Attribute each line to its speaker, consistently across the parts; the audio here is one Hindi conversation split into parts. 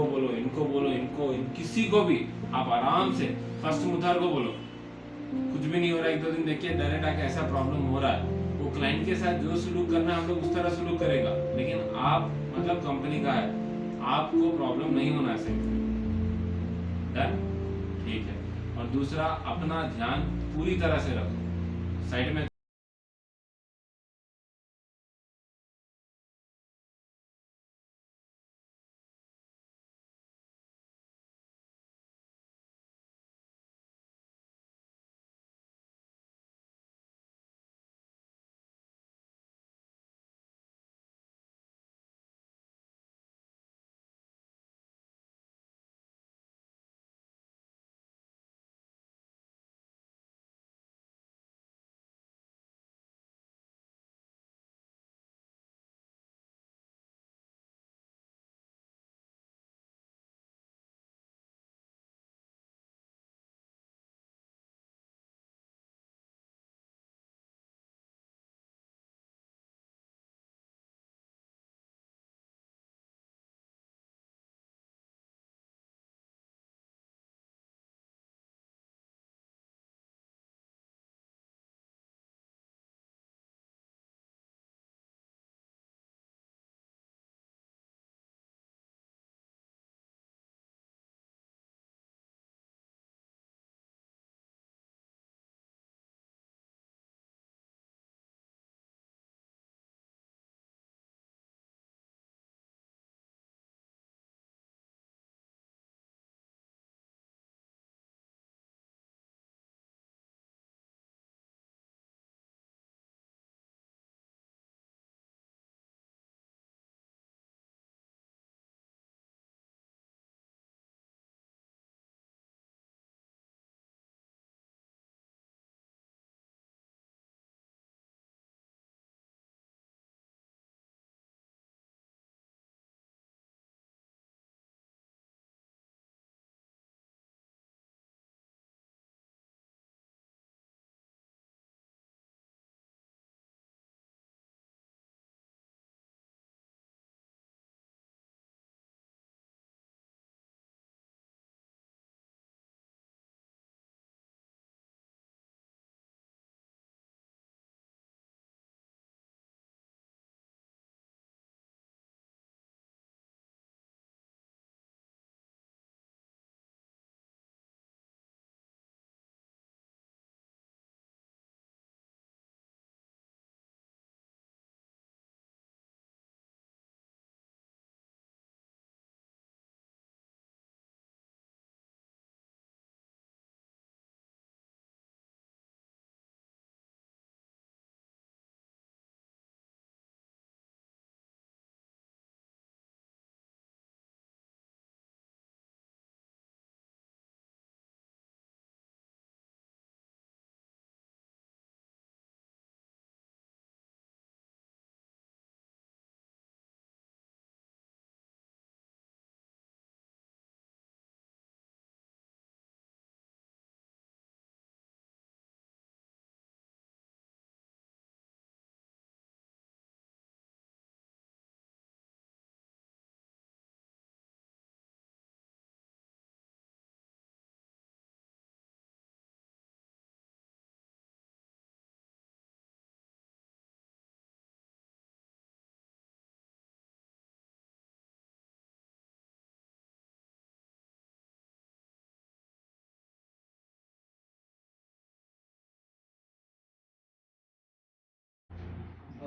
Speaker 1: बोलो, इनको बोलो, किसी को भी आप आराम से फर्स्ट मुद्दार को बोलो, कुछ भी नहीं हो रहा है, 1-2 दिन देखिए डायरेक्ट आके ऐसा प्रॉब्लम हो रहा है, वो क्लाइंट के साथ जो सलूक करना है हम लोग उस तरह सलूक करेगा, लेकिन आप मतलब कंपनी का है, आपको प्रॉब्लम नहीं होना चाहिए। डन, ठीक है। और दूसरा, अपना ध्यान पूरी तरह से रखो, साइड में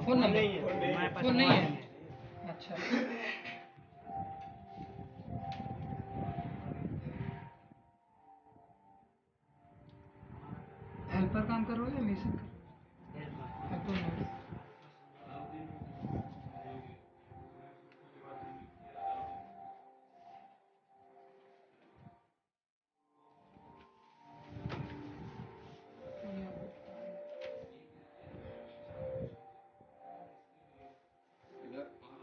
Speaker 2: फोन नंबर फोन नहीं है। अच्छा, हेल्पर काम कर रहे हो या मिशन कर रहे हो? हेल्पर में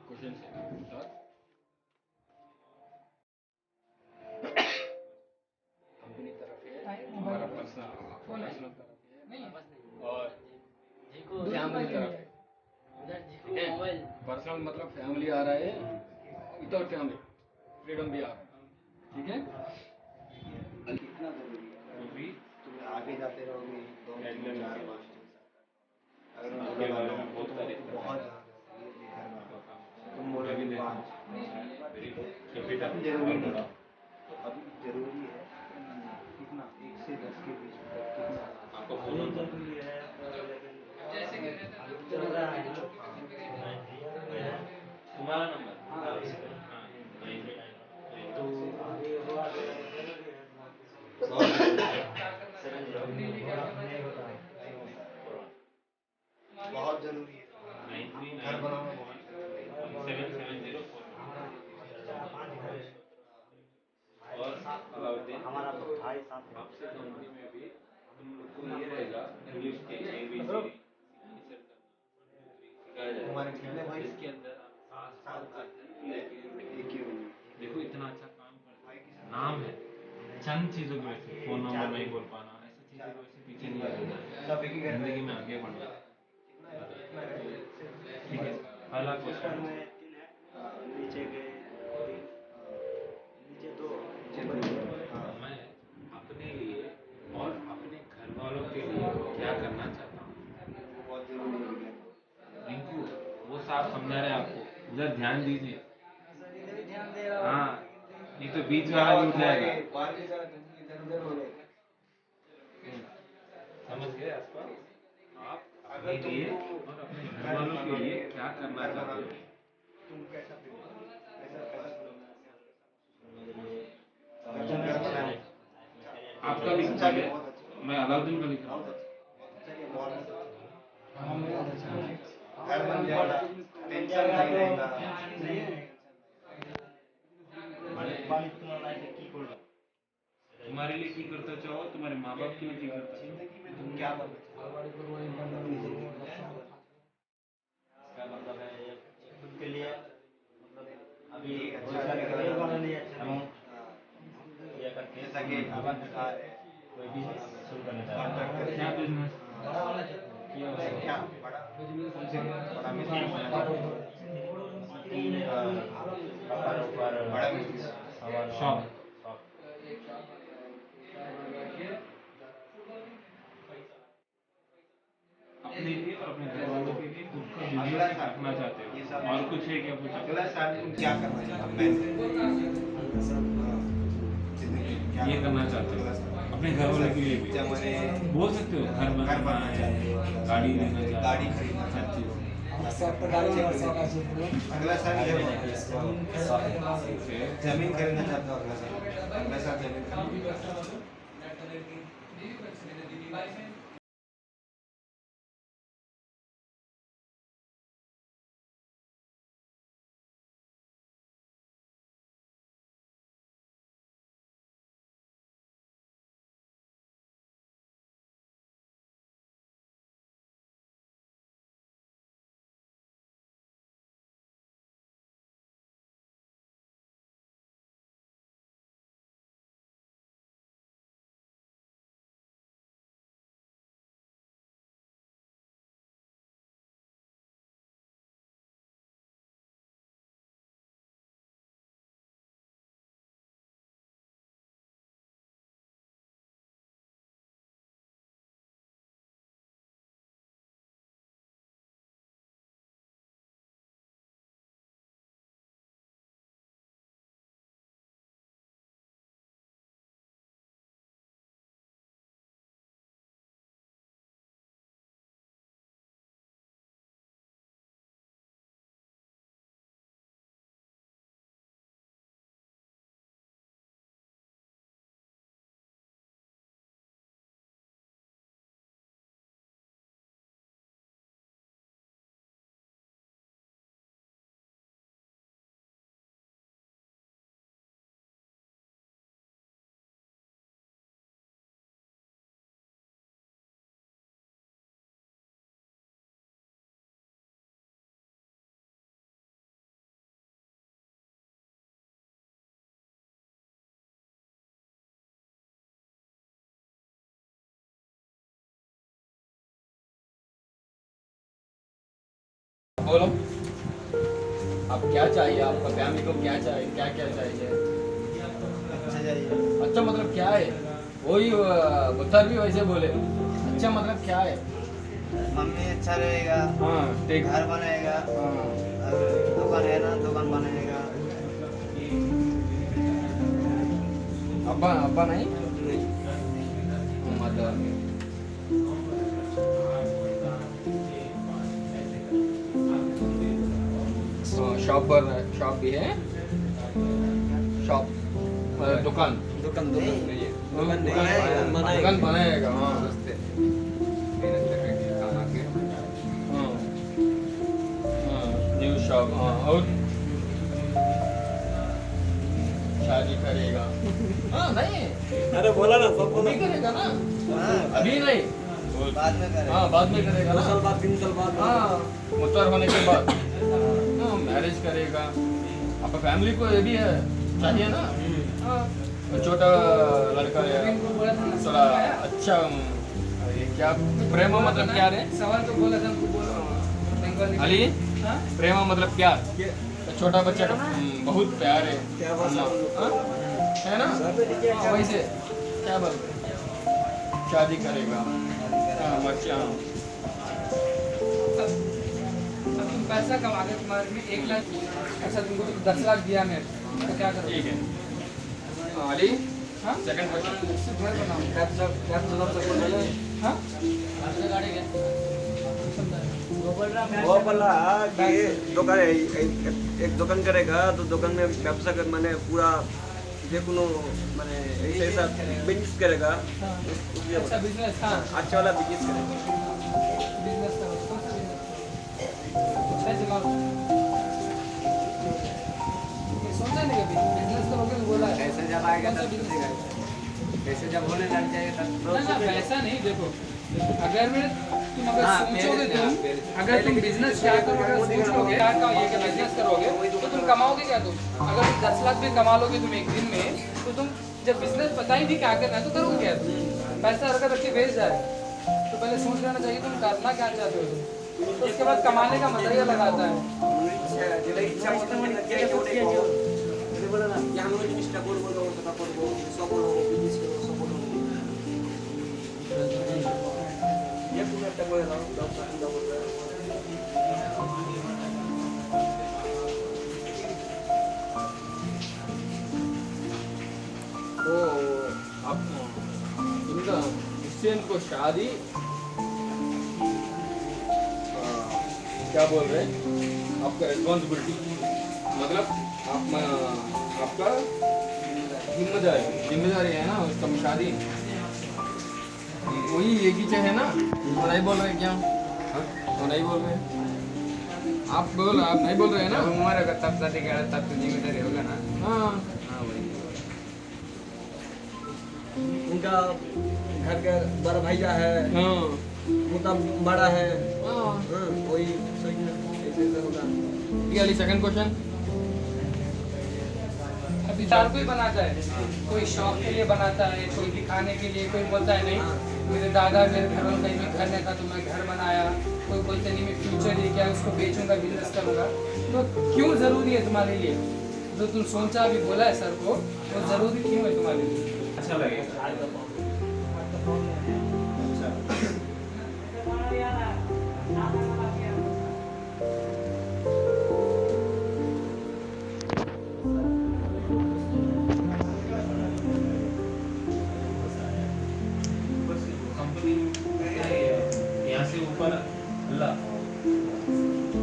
Speaker 3: क्वेश्चन सर, कंपनी तरफ है, हमारा पर्सनल तरफ
Speaker 2: नहीं है।
Speaker 3: है और फैमिली तरफ है। ठीक है, पर्सनल मतलब फैमिली आ रहा है, विदाउट फैमिली फ्रीडम भी आ ठीक है।
Speaker 4: कितना जरूरी है,
Speaker 1: वो भी
Speaker 4: तुम आगे जाते रहोगे 2 3 4 5 अगर मैं
Speaker 1: आपके
Speaker 4: बुरा
Speaker 1: बारे
Speaker 4: मानता
Speaker 1: में
Speaker 4: हूँ
Speaker 1: बहुत
Speaker 4: तो
Speaker 1: तारीफ
Speaker 4: बहुत
Speaker 1: करता
Speaker 4: ज़्यादा
Speaker 1: है।
Speaker 4: तुम बोलोगे 5
Speaker 1: वेरी गुड
Speaker 4: अभी जरूरी नहीं, अभी जरूरी है कितना 1 से 10 के बीच में कितना
Speaker 1: आपको फोन
Speaker 4: जरूरी है
Speaker 2: जैसे कि रहता है
Speaker 4: चल रहा है ना
Speaker 1: तुम्हारा नंबर
Speaker 4: हाँ
Speaker 1: हाँ
Speaker 4: तो आगे हुआ तो बहुत जरूरी है, घर बनाना बहुत
Speaker 1: और अलाउद्दीन
Speaker 4: हमारा तो भाई साथ है।
Speaker 1: आपसे कंपनी में भी तुम लोग को ये रहेगा इंग्लिश के ABCD सिखाया जाएगा
Speaker 4: तुम्हारे कितने भाई?
Speaker 1: इसके अंदर आप पास पास
Speaker 4: एक ही होंगे।
Speaker 1: देखो इतना अच्छा काम करते हैं, नाम है चंद चीजों की वजह से फोन नंबर नहीं बोल पाना ऐसी चीजों की वजह से पीछे नहीं रहना
Speaker 4: सब एक ही घर में
Speaker 1: जिंदगी में आगे बढ़ना। ठीक है पहला क्वेश्चन
Speaker 4: नीचे के नीचे दो
Speaker 1: मैं अपने लिए और अपने घर वालों के लिए क्या करना चाहता हूँ।
Speaker 4: बहुत जरूरी है विज्ञान।
Speaker 1: रिंकू वो साहब समझा रहे आपको, उधर ध्यान दीजिए।
Speaker 4: ध्यान दे रहा हूँ
Speaker 1: हाँ नहीं तो बीच वाला भी उठ जाएगा।
Speaker 4: बाहर की तरह इधर उधर हो गए।
Speaker 1: समझ गए आपका आप
Speaker 4: अगर
Speaker 1: अपने लिए
Speaker 4: तुमको
Speaker 1: और अपने घर वालों के लिए क्या करना चाहते हो।
Speaker 4: तुम कैसा फील कैसा कैसा घर बनाए
Speaker 1: आपका लिख
Speaker 4: अच्छा
Speaker 1: दीजिए,
Speaker 4: बहुत अच्छा
Speaker 1: मैं अलाउद्दीन का लिख रहा
Speaker 4: बहुत
Speaker 1: हूँ।
Speaker 4: अच्छा चलिए बहुत अच्छा घर बन जाएगा टेंशन नहीं रहेगा।
Speaker 1: तुम्हारे लिए की करता चाहो, तुम्हारे माँ बाप के लिए की करता चाहो।
Speaker 4: जिंदगी में तुम क्या बनना चाहते हो अपनी जिंदगी में
Speaker 5: इसका मतलब है ये खुद के लिए मतलब अभी
Speaker 4: एक अच्छा
Speaker 5: रोजगार
Speaker 4: जगह
Speaker 5: के लिए
Speaker 4: बनाना।
Speaker 5: वाला नहीं अच्छा ये करके
Speaker 4: जैसा कि
Speaker 5: आबाद
Speaker 4: बता रहे हैं
Speaker 5: कोई बिजनेस शुरू करना चाहता है।
Speaker 4: कॉन्ट्रैक्टर
Speaker 1: क्या बिजनेस।
Speaker 5: बड़ा वाला किया हुआ है।
Speaker 4: क्या बड़ा कौन से बड़ा बिजनेस
Speaker 5: ऊपर ऊपर
Speaker 4: बड़ा बिजनेस
Speaker 5: सामान
Speaker 1: शॉप।
Speaker 5: शॉप
Speaker 1: अपने लिए और अपने घर वालों के लिए खुद का
Speaker 4: अगला
Speaker 1: बिजनेस
Speaker 4: साल
Speaker 1: रखना चाहते
Speaker 4: ये
Speaker 1: हो
Speaker 4: सब
Speaker 1: और कुछ है क्या पूछा।
Speaker 4: अगला साल तुम क्या करना चाहते हो जिंदगी में क्या
Speaker 1: ये करना चाहते हो
Speaker 4: अगला साल
Speaker 1: अपने घर वालों के लिए भी
Speaker 4: जब मैंने
Speaker 1: बोल सकते हो। घर
Speaker 4: घर
Speaker 1: बनाना
Speaker 4: बनना
Speaker 1: है,
Speaker 4: चाहते हो
Speaker 1: गाड़ी लेना चाहते हो,
Speaker 4: गाड़ी खरीदना
Speaker 1: हर
Speaker 4: चाहते
Speaker 1: चीज।
Speaker 4: अगला साल ये जमीन खरीदना चाहते हो अगला साल जमीन खरीदना।
Speaker 3: बोलो
Speaker 6: अब क्या चाहिए आपका फैमिली को, क्या चाहिए, क्या क्या चाहिए?
Speaker 5: अच्छा चाहिए।
Speaker 6: अच्छा मतलब क्या है? वही बुद्धार भी वैसे बोले, अच्छा मतलब क्या है?
Speaker 5: मम्मी अच्छा रहेगा,
Speaker 6: हाँ ठीक।
Speaker 5: घर बनाएगा,
Speaker 6: हाँ
Speaker 5: और दुकान है ना दुकान बनाएगा।
Speaker 6: अब्बा अब्बा नहीं मदर। शॉप पर शॉप भी है, शॉप दुकान
Speaker 5: दुकान नहीं है। दुकान नहीं है,
Speaker 6: दुकान बनाएगा। हाँ न्यू शॉप। हाँ और शादी करेगा। हाँ नहीं
Speaker 5: अरे बोला ना सब
Speaker 6: अभी करेगा ना, अभी नहीं
Speaker 5: बाद में करेगा।
Speaker 6: हाँ बाद में करेगा ना,
Speaker 5: 2 साल बाद 3 साल बाद।
Speaker 6: हाँ मुत्तर होने के बाद हाँ मैरिज करेगा। आपका फैमिली को ये भी है चाहिए ना। हाँ और छोटा लड़का है थोड़ा अच्छा। ये क्या प्रेम मतलब क्या है?
Speaker 2: सवाल तो बोला था हमको, बोलो बंगाली में।
Speaker 6: अली
Speaker 2: हाँ?
Speaker 6: प्रेम मतलब क्या? छोटा बच्चा का बहुत प्यार है।
Speaker 5: क्या बात है?
Speaker 6: हाँ? है ना? हाँ, वैसे क्या बोलते हैं? शादी करेगा। हाँ बच्चा।
Speaker 2: अब तुम पैसा कमा के तुम्हारे में 1 लाख, अच्छा तुमको तो 10 लाख दिया मैं, तो क्या करोगे?
Speaker 6: ठीक है। अली
Speaker 2: हाँ?
Speaker 6: Second question.
Speaker 2: उससे घर बनाओ। हाँ? गाड़ी है।
Speaker 7: वो बोला कि दुकान एक दुकान करेगा तो दुकान में व्यवसाय कर माने पूरा जे कोनो माने ऐसा बिजनेस करेगा।
Speaker 2: अच्छा बिजनेस। हाँ
Speaker 7: अच्छा वाला बिजनेस करेगा।
Speaker 2: बिजनेस करो। कौन सा बिजनेस? अच्छा चलाओ। ये सोचा नहीं कभी बिजनेस करोगे तो बोला है।
Speaker 3: पैसे जब आएगा
Speaker 2: कौन सा
Speaker 3: तब
Speaker 2: business
Speaker 3: सोचेगा। पैसे जब होने लग जाएगा तब
Speaker 2: ना ना वैसा नहीं। देखो अगर मैं तुम अगर
Speaker 3: हाँ,
Speaker 2: सोचोगे
Speaker 3: पहले-
Speaker 2: तुम,
Speaker 3: पहले-
Speaker 2: अगर तुम बिजनेस क्या करोगे, अगर सोचोगे क्या का ये कि बिजनेस करोगे तो तुम कमाओगे क्या? तुम अगर तुम 10 लाख भी कमा लोगे तुम एक दिन में, तो तुम जब बिजनेस पता ही नहीं क्या करना है तो करोगे क्या? तुम पैसा अगर रख के बेच जाए तो पहले सोच लेना चाहिए तुम करना क्या चाहते हो तुम, तो उसके बाद कमाने का मजा ही अलग आता है।
Speaker 7: इच्छा মতো क्या जोड़े को যদি বলে না যে আমি ওই জিনিসটা করব ওটা করব সফল হবো বিজনেস করব সফল হবো ये पूरा একটা করে দাও ব্যবসা শুরু করবে।
Speaker 6: तो आप इनका क्रिश्चियन को शादी क्या बोल रहे हैं? आपका रिस्पॉन्सिबिलिटी मतलब आपका जिम्मेदारी है ना उसका शादी। वही एक ही है ना, वो नहीं बोल रहे क्या? वो नहीं बोल रहे, आप नहीं बोल रहे हैं ना?
Speaker 3: उम्र अगर तब शादी करा तब तो जिम्मेदारी होगा ना।
Speaker 6: हाँ
Speaker 3: हाँ वही।
Speaker 7: उनका घर का बड़ा भैया है,
Speaker 6: हाँ
Speaker 7: उनका बड़ा है।
Speaker 6: हाँ
Speaker 7: कोई सोचना ऐसे होगा।
Speaker 6: ये वाली सेकंड क्वेश्चन।
Speaker 2: अभी हर कोई बनाता है, कोई शौक के लिए बनाता है, कोई दिखाने के लिए, कोई बोलता है नहीं मेरे दादा मेरे घर में कहीं में घर नहीं था तो मैं घर बनाया, कोई बोलते नहीं मैं फ्यूचर ये क्या उसको बेचूंगा बिजनेस करूंगा। तो क्यों ज़रूरी है तुम्हारे लिए जो तुम सोचा अभी बोला है सर को, वो ज़रूरी क्यों है तुम्हारे लिए?
Speaker 1: अच्छा लगेगा। कंपनी यहाँ से ऊपर अल्लाह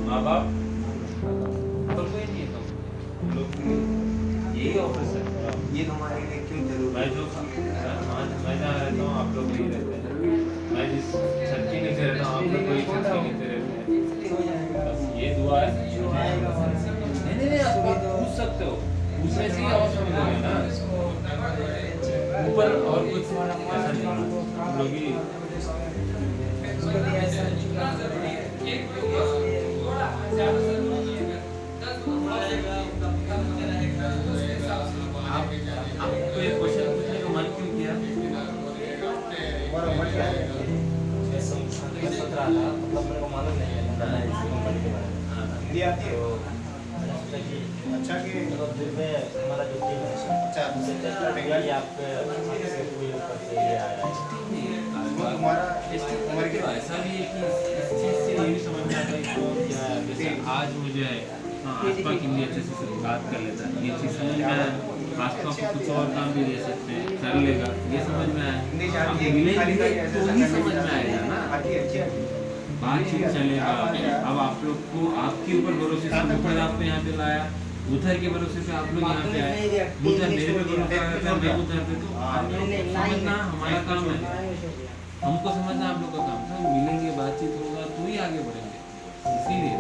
Speaker 1: माँ बाप और कोई नहीं है। तुम लोग यही ऑफिस है।
Speaker 7: ये तुम्हारे लिए क्यों जरूरी
Speaker 1: मैं जो मैं जहाँ रहता हूँ आप लोग वहीं रहते हैं। मैं जिस छत के नीचे रहता हूँ आप लोग वही छत के नीचे रहते हैं। बस ये दुआ है। नहीं आप पूछ सकते हो, पूछने से ही और समझोगे ना। ऊपर और कुछ ऐसा नहीं हम लोग ही आपको ये क्वेश्चन पूछने का मन क्यों किया?
Speaker 5: मैं सोच रहा था मतलब मेरे को मालूम नहीं है इस कंपनी के बारे में।
Speaker 7: हिंदी आती है?
Speaker 5: मतलब कि
Speaker 4: अच्छा कि
Speaker 5: मतलब दिल में हमारा जो दिल है
Speaker 4: अच्छा
Speaker 5: उसे टेस्ट करने के लिए आपके आपसे कोई ऊपर से ये आया है
Speaker 4: वो तुम्हारा उम्र
Speaker 1: तो
Speaker 4: के
Speaker 1: ऐसा भी है कि इस चीज़ से ये भी समझ में आता है कि कौन क्या है। जैसे आज मुझे है हाँ आसपा के लिए अच्छे से बात कर लेता है, ये चीज़ समझ में आया। आसपा को कुछ और काम भी दे सकते हैं, कर लेगा, ये समझ में आया। अब मिलेंगे तो ही समझ में आएगा ना, बातचीत चलेगा। अब आप लोग को आपके ऊपर भरोसे से मुखर आपको यहाँ पे लाया, उधर के भरोसे पे आप लोग यहाँ पे आए, उधर मेरे पे भरोसा करता है, मैं उधर पे, तो आप लोग को समझना हमारा काम है, हमको समझना आप लोग का काम था। मिलेंगे, बातचीत होगा तो ही आगे बढ़ेंगे, इसीलिए।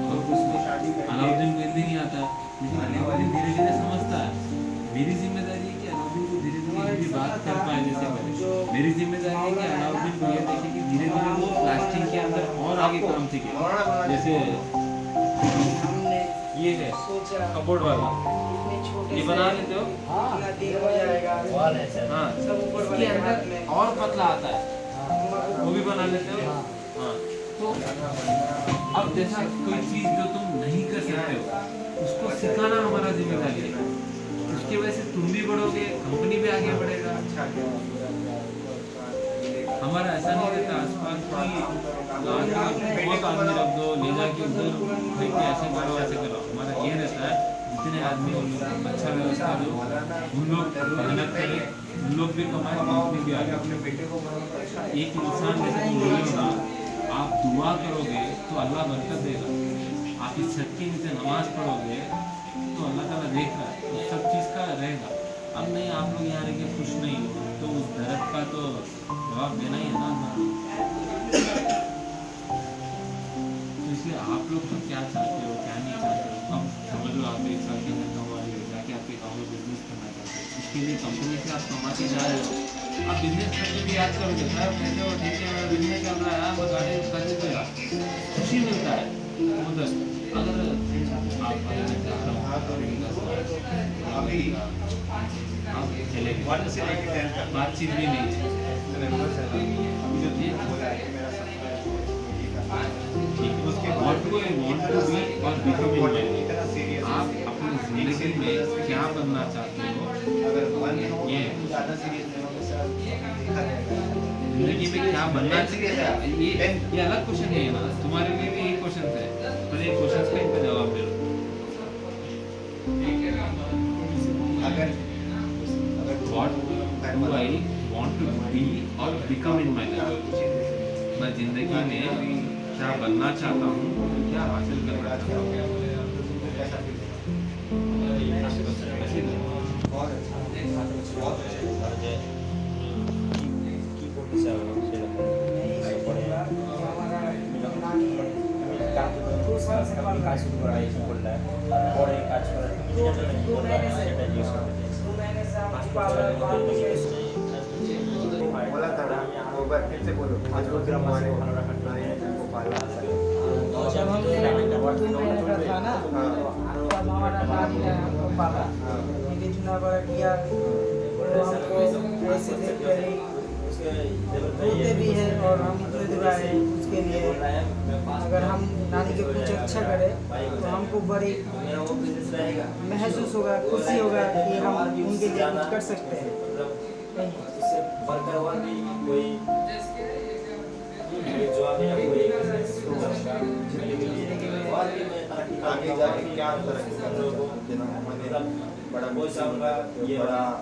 Speaker 1: और कुछ नहीं, अलाउद्दीन को हिंदी नहीं आता, लेकिन अलाउद्दीन धीरे धीरे समझता है। मेरी जिम्मेदारी है कि अलाउद्दीन को धीरे धीरे हिंदी बात कर पाए जैसे करे। मेरी जिम्मेदारी है कि अलाउद्दीन को ये देखे कि धीरे धीरे वो प्लास्टिक के अंदर और आगे काम सीखे। जैसे ये है कपबोर्ड वाला, ये बना लेते हो
Speaker 5: वॉल है सर
Speaker 1: हाँ, इसके अंदर और पतला आता है, वो भी बना लेते हो हाँ। तो अब जैसा कोई चीज जो तुम नहीं कर सकते हो उसको सिखाना हमारा जिम्मेदारी है। उसकी वजह से तुम भी बढ़ोगे, कंपनी भी आगे बढ़ेगा। हमारा ऐसा नहीं रहता आसपास की बहुत आदमी रख दो, ले जाके उधर भाई के ऐसे करो ऐसे करो। हमारा ये रहता है जितने आदमी उन लोग अच्छा व्यवस्था दो, उन लोग मेहनत करें, उन लोग भी कमाए, कंपनी भी आगे। एक इंसान जैसे तुम लोग ना, आप दुआ करोगे तो अल्लाह बरकत देगा। आप इस छत के नीचे नमाज पढ़ोगे तो अल्लाह ताला देख रहा है, तो सब चीज़ का रहेगा। अब नहीं आप लोग यहाँ रह के खुश नहीं हो तो उस दर्द का तो जवाब देना ही है ना। तो इसलिए आप लोग तो क्या चाहते हो क्या नहीं चाहते हो, अब समझ लो आप एक साल के अंदर कमा रहे हो, जाके आपके गाँव में बिजनेस करना चाहते हो, इसके लिए कंपनी से आप कमा के जा रहे हो। आप बिजनेस करके भी याद करोगे सर कैसे हो ठीक है, मेरा बिजनेस चल रहा है, मैं गाड़ी खरीद देगा, खुशी मिलता है उधर। अगर आप
Speaker 4: अभी
Speaker 1: आप चले गए,
Speaker 4: 1 से लेकर 10 तक
Speaker 1: बातचीत भी नहीं है।
Speaker 4: अभी जो ये बोला है कि मेरा सपना है कि ये करना है।
Speaker 1: ठीक है,
Speaker 4: उसके
Speaker 1: what do I want to be और become in my life?
Speaker 4: इतना सीरियस
Speaker 1: आप अपनी जिंदगी में क्या बनना चाहते हो,
Speaker 4: अगर 1 हो
Speaker 1: ये
Speaker 4: ज़्यादा सीरियस नहीं होगा सर, देखा जाएगा।
Speaker 1: जिंदगी में क्या बनना
Speaker 4: सीरियस है
Speaker 1: चाहिए, ये अलग क्वेश्चन है ना, तुम्हारे लिए भी यही क्वेश्चन है, पर ये क्वेश्चन का इनका जवाब दे दो।
Speaker 4: अगर
Speaker 1: What do I want to be और become in my life? मैं जिंदगी में क्या बनना चाहता हूँ, क्या हासिल करना चाहता हूँ,
Speaker 4: कैसा फील होगा?
Speaker 1: ऐसे ही।
Speaker 4: बहुत अच्छा, बहुत अच्छा।
Speaker 5: कीबोर्ड से কাজ শুরু করা হয়েছে বললে পরে কাজ করার
Speaker 4: बोला था ना, वो बार फिर से बोलो। आज वो ग्राम वाले को पाला।
Speaker 2: जब हम 2 महीने का था ना तब हमारा दादी ने हमको पाला, ये इतना बड़ा किया तो हमको ऐसे देखते ही रोते भी है और हम इतने दुआए उसके लिए। अगर हम नानी के कुछ अच्छा करें तो हमको बड़ी महसूस होगा, खुशी होगा कि हम उनके लिए कुछ कर सकते हैं।
Speaker 4: आगे जाके क्या करेंगे? बड़ा बड़ा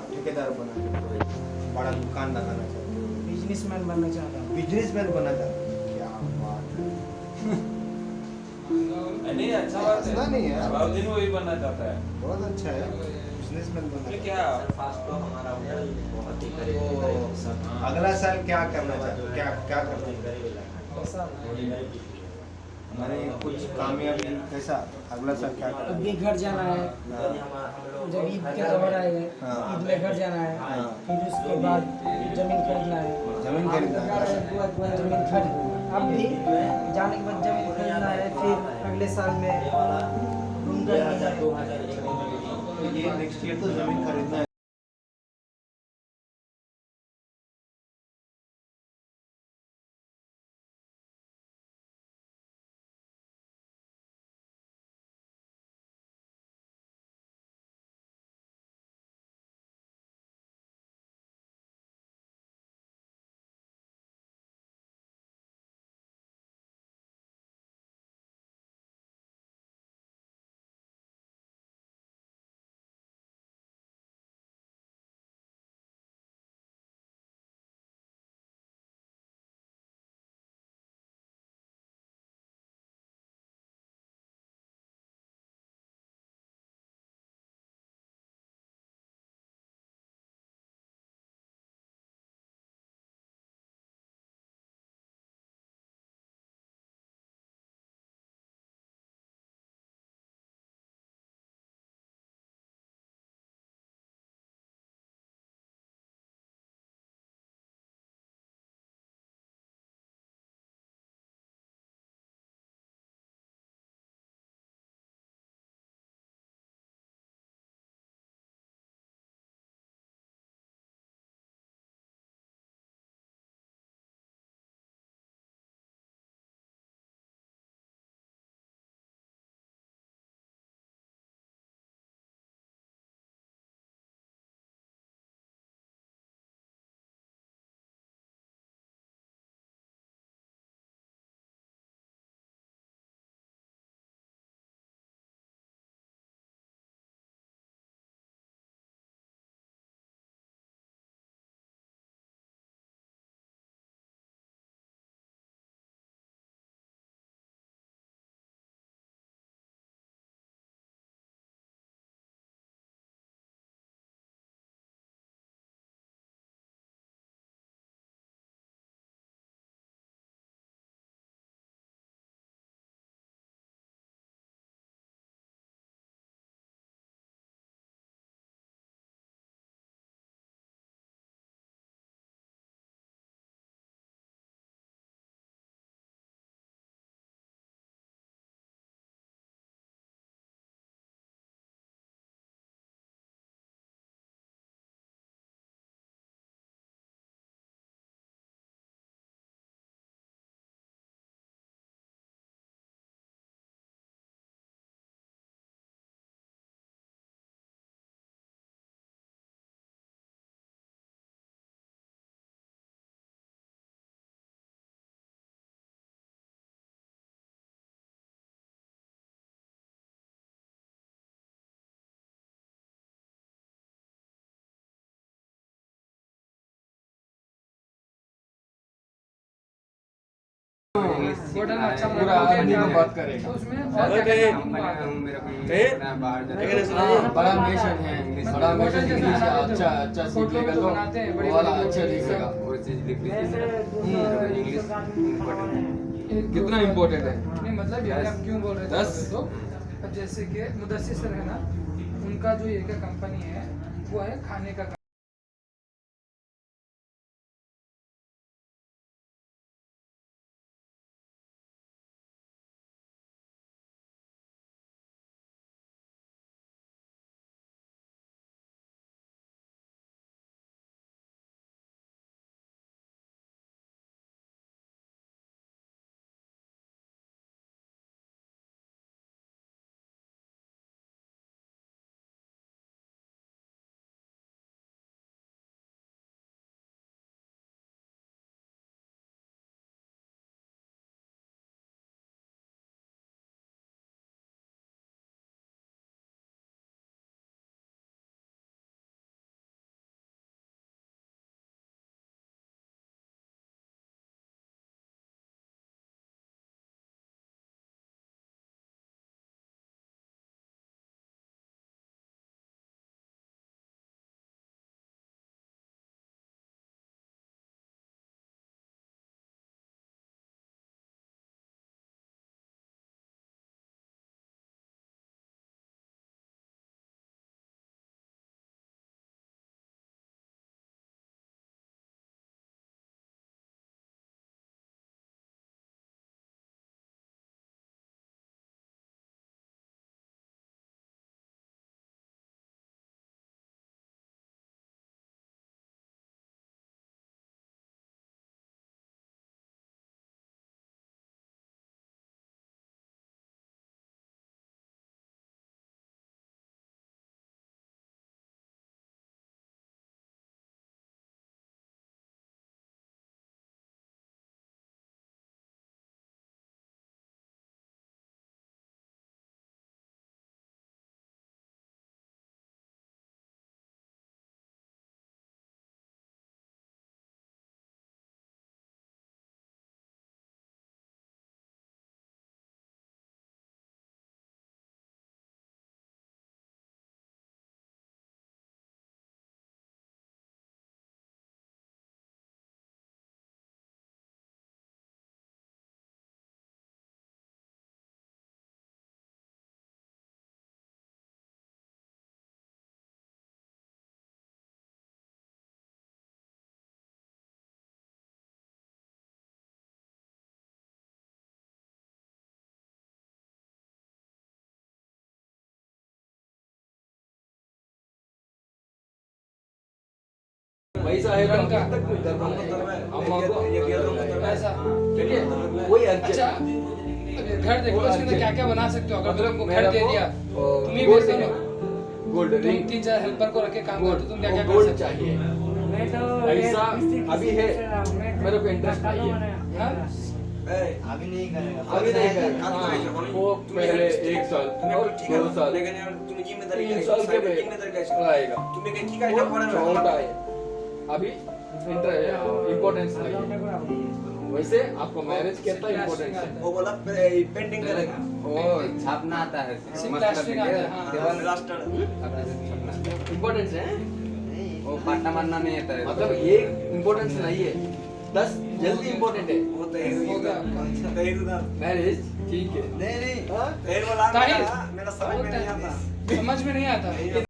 Speaker 4: ठेकेदार बना चाहते हो, बड़ा दुकान लगाना चाहते हो,
Speaker 2: बिजनेसमैन बनना चाहता हूँ।
Speaker 4: बिजनेसमैन बनना चाहते हो। क्या बात है।
Speaker 1: नहीं अच्छा बात
Speaker 4: ऐसा नहीं है।
Speaker 1: अलाउद्दीन वही बनना चाहता है।
Speaker 4: बहुत अच्छा है, बिजनेसमैन बनना
Speaker 1: तो
Speaker 4: चाहते
Speaker 1: क्या
Speaker 5: बहुत ही करीब
Speaker 4: हो। अगला साल क्या करना चाहते हो? क्या क्या करना
Speaker 2: ऐसा
Speaker 4: मैंने कुछ कामयाबी कैसा अगला साल क्या करना?
Speaker 2: अभी घर जाना है, जब ईद के दौर आएंगे ईद में घर जाना है, फिर उसके बाद जमीन खरीदना है।
Speaker 4: जमीन खरीदना है।
Speaker 2: जमीन खरीद अब भी जाने के बाद जमीन खरीदना है, फिर अगले साल में रूम करना है।
Speaker 4: ये नेक्स्ट ईयर तो जमीन खरीदना है।
Speaker 2: होटल में अच्छा
Speaker 6: पूरा आदमी को बात करेगा।
Speaker 2: उसमें और क्या क्या काम आता है?
Speaker 6: बड़ा मिशन है, बड़ा मिशन इंग्लिश का अच्छा अच्छा सीखेगा तो वो वाला अच्छा दिखेगा। कितना इम्पोर्टेंट है?
Speaker 2: नहीं मतलब ये आप क्यों बोल रहे थे?
Speaker 6: 10
Speaker 2: तो अब जैसे कि मुदस्सिर सर है ना, उनका जो ये क्या कंपनी है वो है खाने का
Speaker 6: पैसा है तो
Speaker 2: का
Speaker 6: अम्मा को
Speaker 2: पैसा
Speaker 6: ठीक है वही अर्जेंट।
Speaker 2: अच्छा अब ये घर देखो इसके अंदर क्या क्या बना सकते हो? अगर तुमको घर दे दिया तुम ही बेच दो,
Speaker 6: गोल्ड
Speaker 2: तुम
Speaker 6: रिंग
Speaker 2: 3-4 हेल्पर को रख के काम करो तो तुम क्या क्या कर
Speaker 6: गोल्ड
Speaker 2: सकते
Speaker 6: चाहिए। पैसा अभी है, मेरे को इंटरेस्ट नहीं है।
Speaker 2: हो? हाँ?
Speaker 4: अभी नहीं करेगा
Speaker 6: अभी नहीं करेगा। हाँ, वो पहले 1 साल और 2 साल 3 साल के बाद आएगा। वो छोटा है अभी, इम्पोर्टेंस नहीं है। वैसे आपको मैरिज कितना इम्पोर्टेंस है?
Speaker 7: वो बोला पेंटिंग करेगा
Speaker 6: ओ
Speaker 3: छापना आता है
Speaker 2: प्लास्टिक आता है, हाँ।
Speaker 7: देवाल रास्टर
Speaker 6: इम्पोर्टेंस है,
Speaker 3: वो पट्टा मारना नहीं आता है
Speaker 6: मतलब ये इम्पोर्टेंस नहीं है, 10 जल्दी इम्पोर्टेंट है।
Speaker 7: वो तहेर
Speaker 6: मैरिज ठीक है,
Speaker 7: तहेर वाला
Speaker 2: ताहिर।
Speaker 7: मेरा समझ में नहीं आता
Speaker 2: समझ में नहीं आता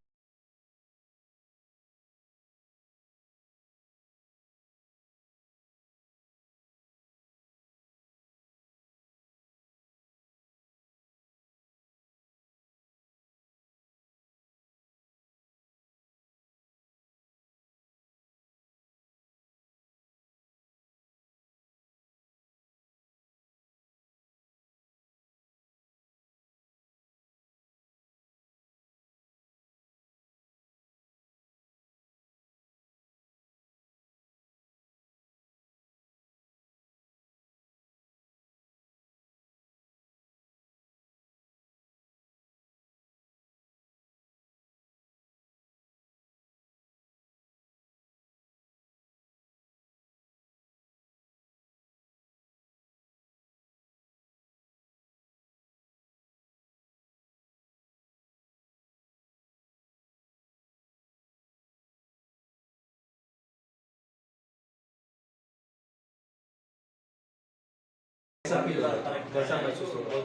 Speaker 4: कैसा महसूस होगा?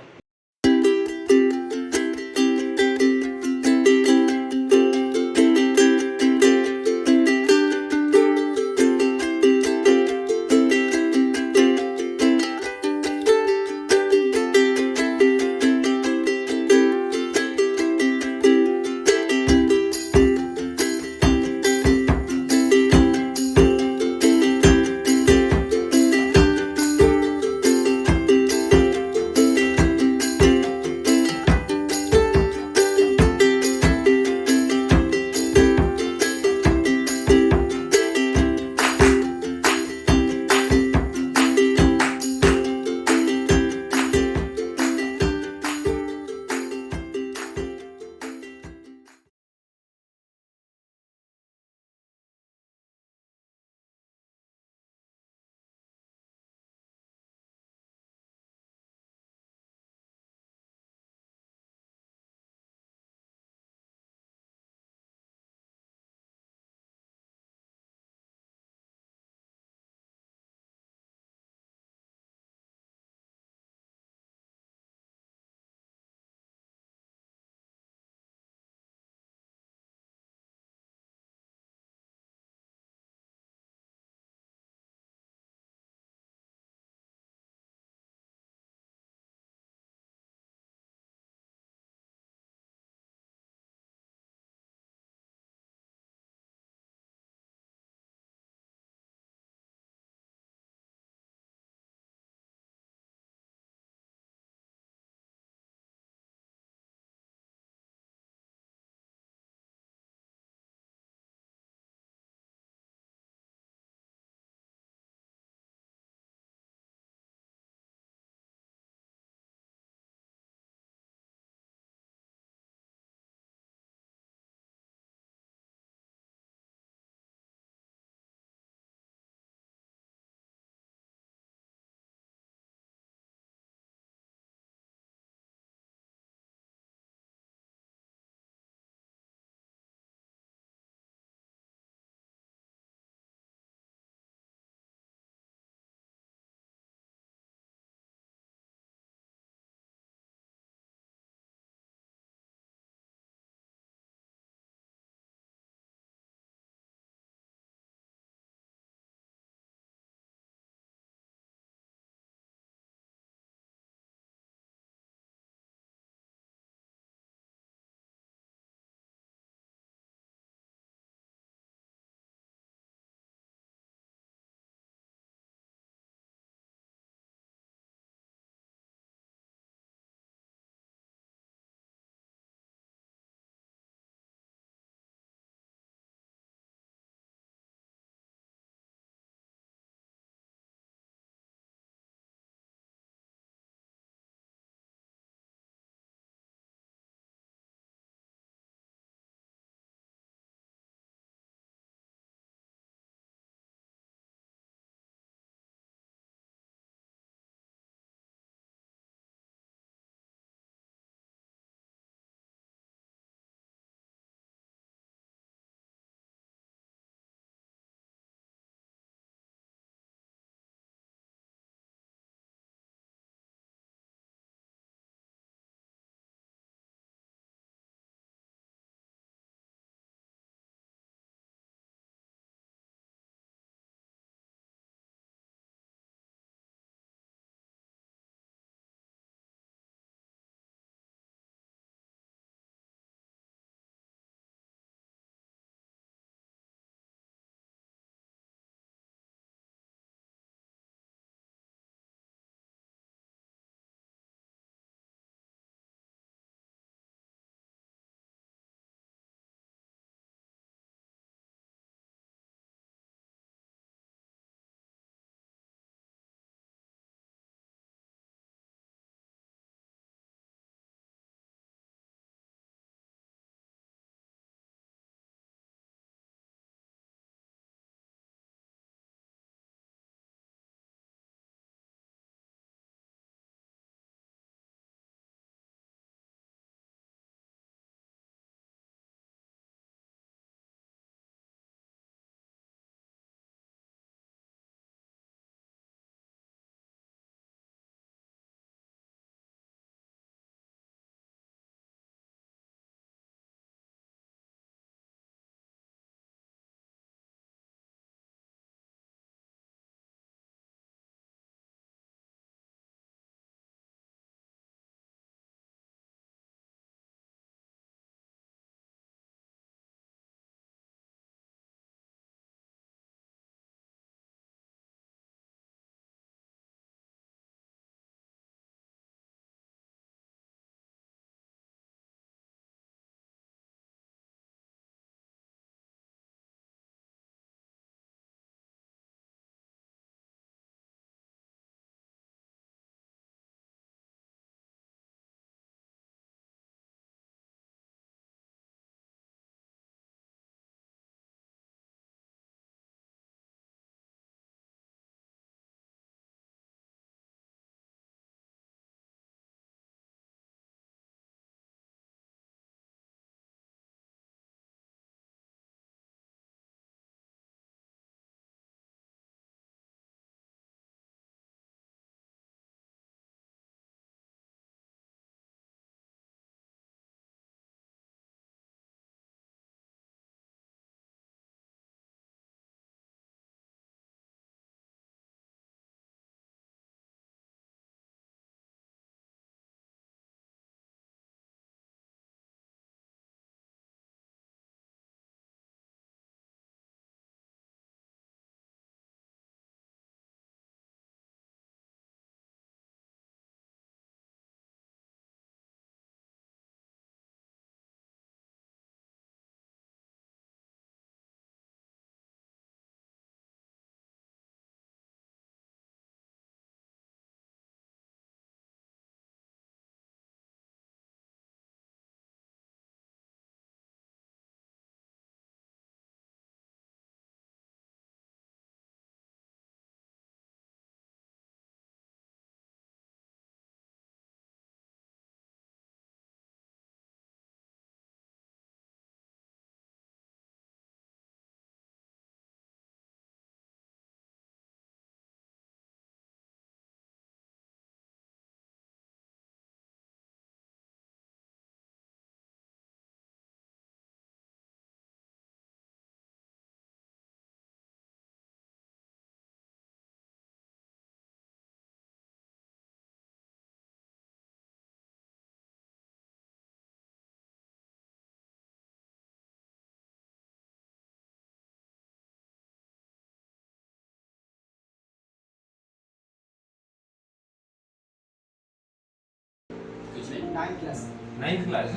Speaker 1: 9th class?
Speaker 4: 9th क्लास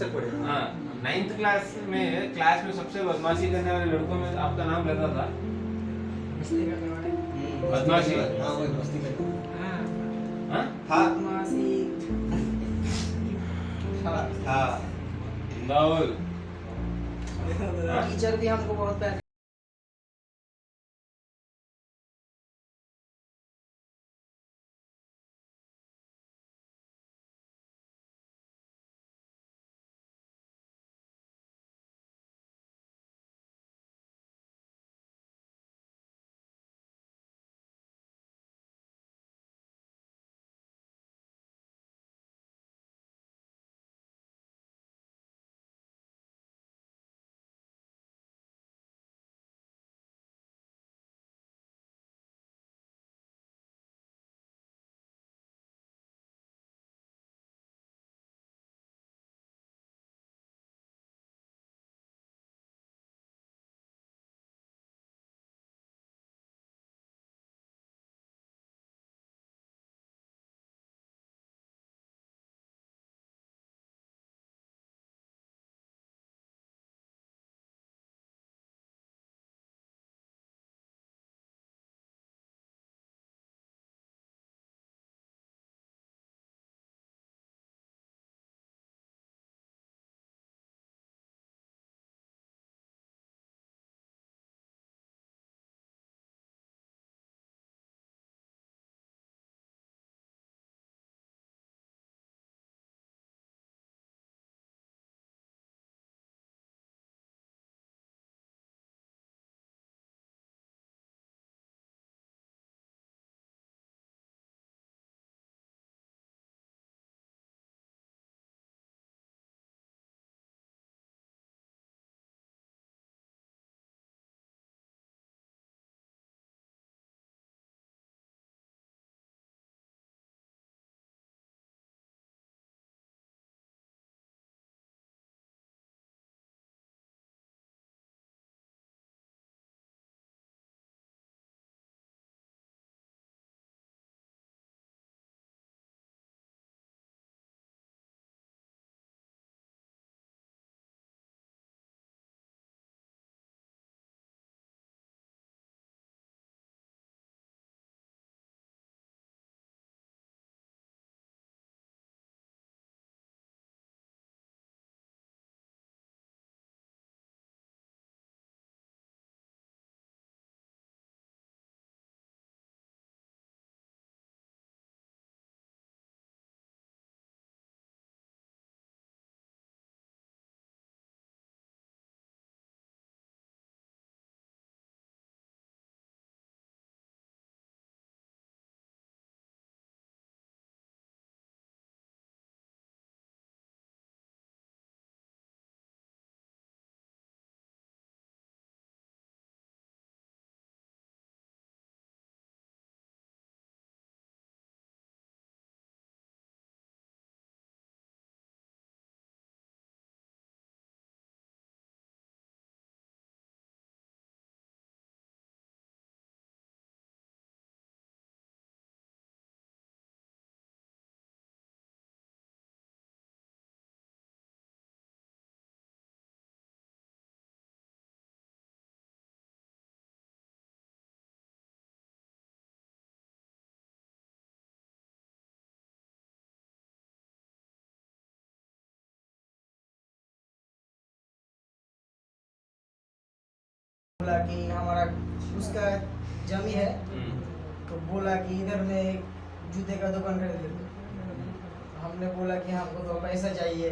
Speaker 4: तक पढ़े।
Speaker 1: हाँ, 9th क्लास में सबसे बदमाशी करने वाले लड़कों में आपका नाम रहता था। बदमाशी?
Speaker 4: हाँ वही मस्ती करते।
Speaker 1: हाँ?
Speaker 4: हाँ
Speaker 1: दाऊद। हाँ?
Speaker 8: टीचर भी हमको बहुत प्यार बोला कि हमारा उसका जमी है, तो बोला कि इधर में एक जूते का दुकान कर दे। हमने बोला कि हमको तो पैसा चाहिए,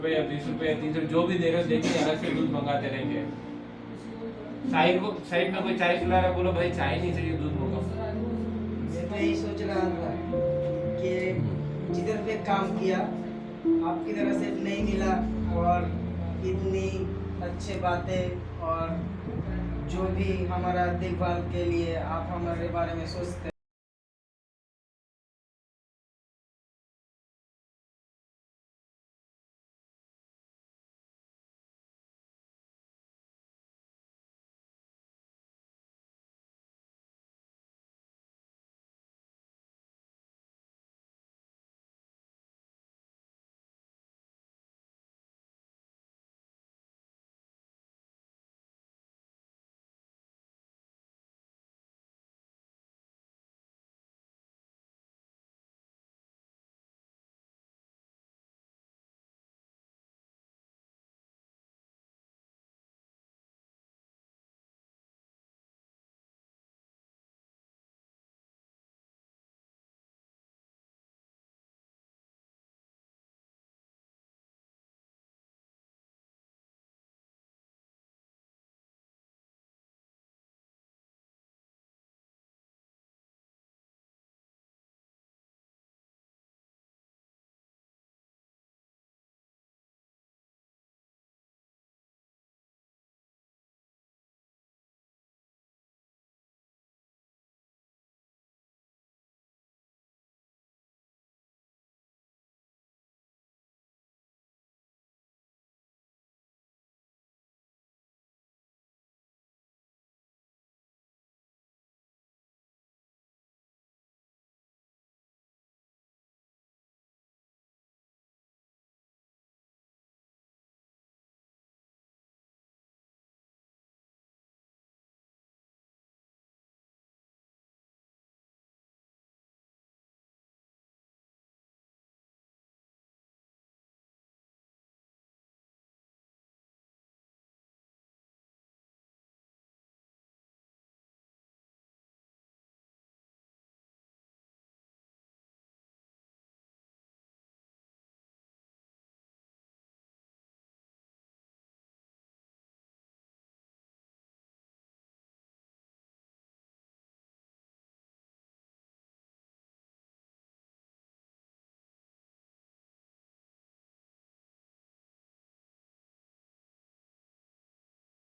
Speaker 1: रुपये या 20 रुपये या 30 रुपये जो भी दे रहे हो देखिए, अलग से दूध मंगाते रहेंगे। साइड में कोई चाय पिला रहा है, बोलो भाई चाय नहीं चाहिए, दूध मंगाओ।
Speaker 8: मैं तो यही सोच रहा था कि जिधर पे काम किया आपकी तरह से नहीं मिला, और इतनी अच्छी बातें और जो भी हमारा देखभाल के लिए आप हमारे बारे में सोचते हैं।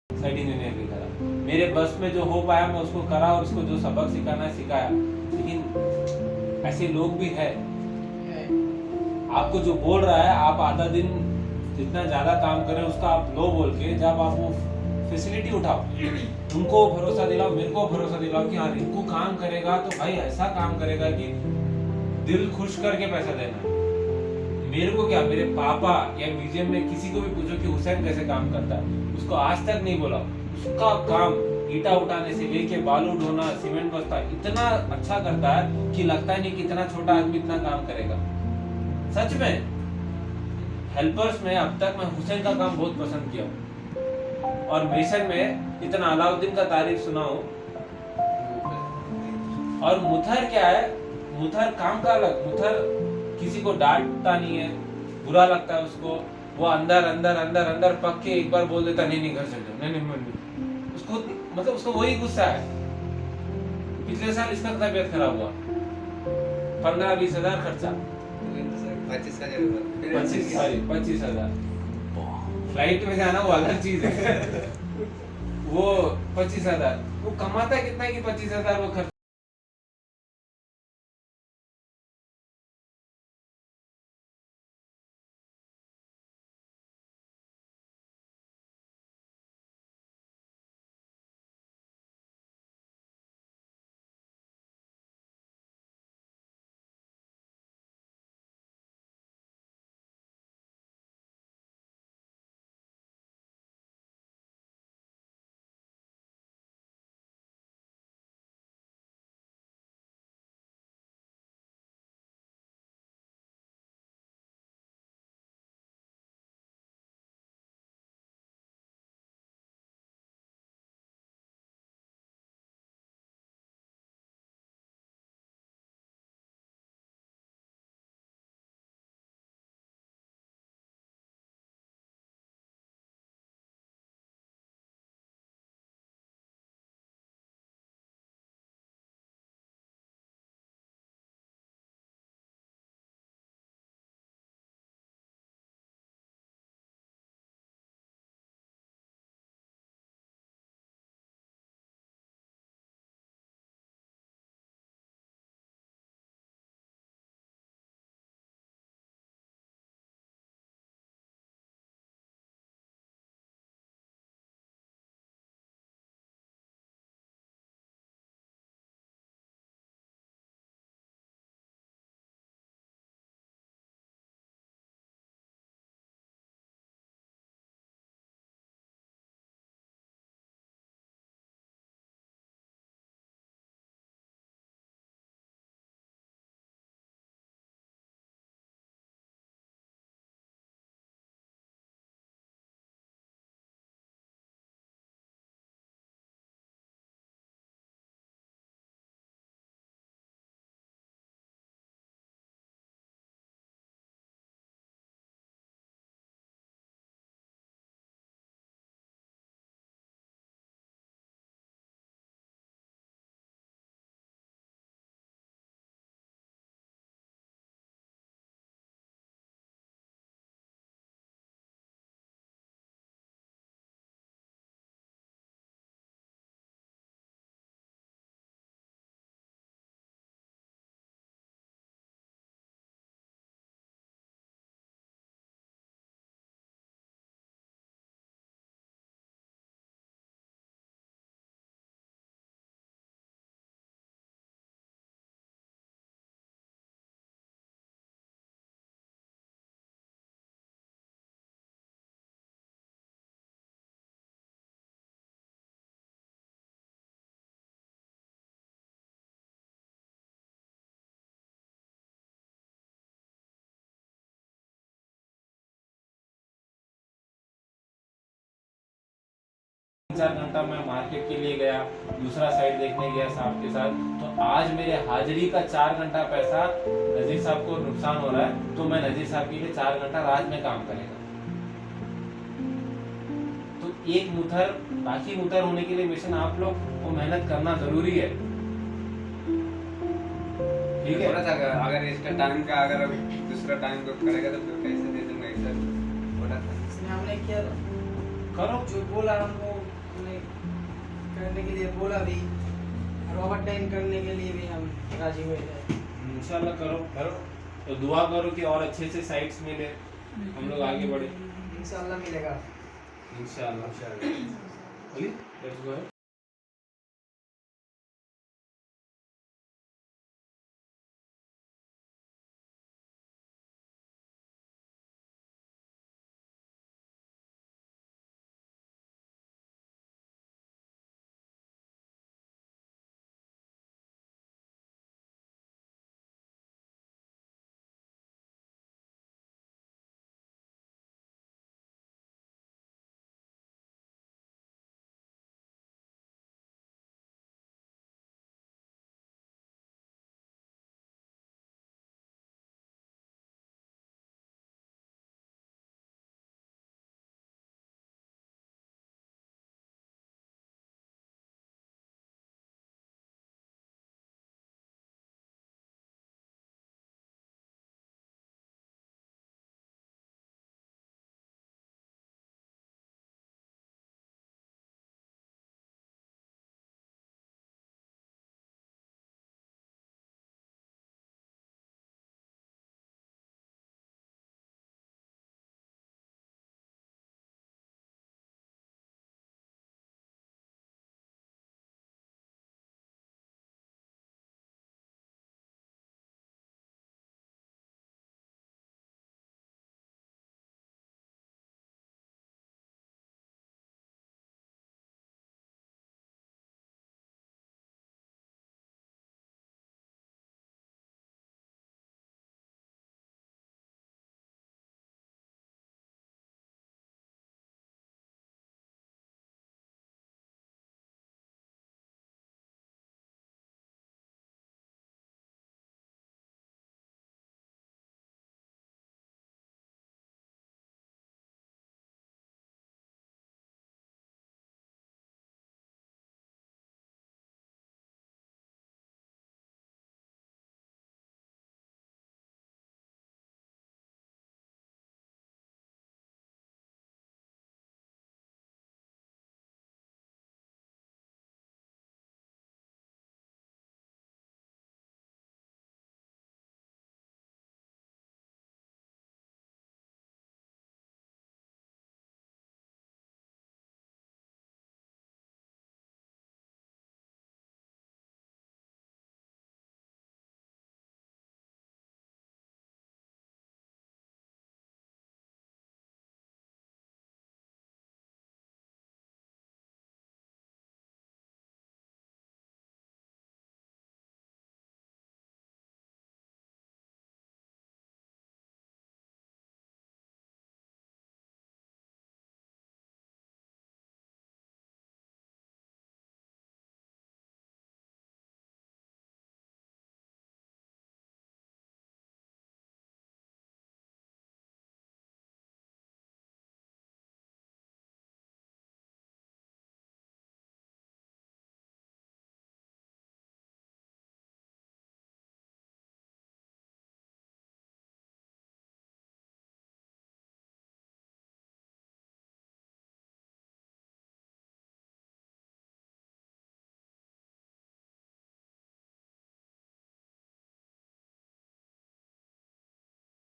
Speaker 1: साइड इंजीनियर की तरह मेरे बस में जो हो पाया मैं उसको करा, और उसको जो सबक सिखाना है सिखाया। लेकिन ऐसे लोग भी है, आपको जो बोल रहा है आप आधा दिन जितना ज्यादा काम करें उसका आप लो बोल के, जब आप वो फैसिलिटी उठाओ, उनको भरोसा दिलाओ, मेरे को भरोसा दिलाओ कि हाँ रिंकू काम करेगा तो भाई ऐसा काम करेगा कि दिल खुश करके पैसा देना। मेरे को क्या, मेरे पापा या म्यूजियम में किसी को भी पूछो कि हुसैन कैसे काम करता है, उसको आज तक नहीं बोला। उसका काम ईटा उठाने से लेके बालू ढोना, सीमेंट बस्ता इतना अच्छा करता है कि लगता है नहीं कि इतना छोटा आदमी इतना काम करेगा। सच में हेल्पर्स में अब तक मैं हुसैन का काम बहुत पसंद किया हूँ, और मेसन में इतना अलाउद्दीन का तारीफ सुना हूँ। और मुथर क्या है, मुथर काम का अलग, मुथर किसी को डांटता नहीं है, बुरा लगता है उसको, वो अंदर अंदर अंदर अंदर पक के एक बार बोल देता नहीं नहीं घर चल जाओ, नहीं नहीं, उसको मतलब उसको वही गुस्सा है। पिछले साल इसका तबीयत खराब हुआ, 15-20 हजार खर्चा, 25,000 फ्लाइट में जाना वो अलग चीज है। वो 25,000 वो कमाता है कितना कि 25,000 वो खर्च 3-4 घंटा मैं मार्केट के लिए गया, दूसरा साइड देखने गया साहब के साथ, तो आज मेरे हाजिरी का 4 घंटा पैसा नजीर साहब को नुकसान हो रहा है, तो मैं नजीर साहब के लिए 4 घंटा रात में काम करेगा। तो एक मुथर बाकी मुथर होने के लिए मिशन आप लोग को मेहनत करना जरूरी है, ठीक है।
Speaker 3: बोला था अगर इसका टाइम का अगर अभी दूसरा टाइम को करेगा तो फिर कैसे दे दूंगा ऐसा बोला था।
Speaker 8: इसने हमने किया
Speaker 1: करो
Speaker 8: जो बोला हमको, हमने करने के लिए बोला भी, और ओवर टाइम करने के लिए भी हम राजी हुए थे।
Speaker 1: इंशाल्लाह करो तो दुआ करो कि और अच्छे से साइट्स मिले, हम लोग आगे बढ़े
Speaker 8: इंशाल्लाह मिलेगा।
Speaker 1: इंशाल्लाह। Ali let's go.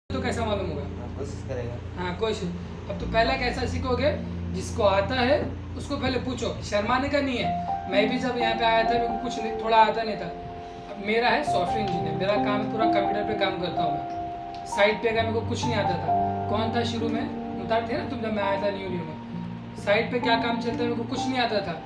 Speaker 2: तो कैसा मालूम होगा?
Speaker 4: कोशिश करेगा।
Speaker 2: हाँ कोशिश। अब तो पहला कैसा सीखोगे, जिसको आता है उसको पहले पूछो, शर्माने का नहीं है। मैं भी जब यहाँ पे आया था मेरे को कुछ नहीं, थोड़ा आता नहीं था। अब मेरा है सॉफ्टवेयर इंजीनियर, मेरा काम पूरा कंप्यूटर पे काम करता हूँ मैं। साइट पे का मेरे को कुछ नहीं आता था। कौन था शुरू में? मुतार थे ना तुम जब मैं आया था न्यू में। साइट पे क्या काम चलता है मेरे को कुछ नहीं आता था।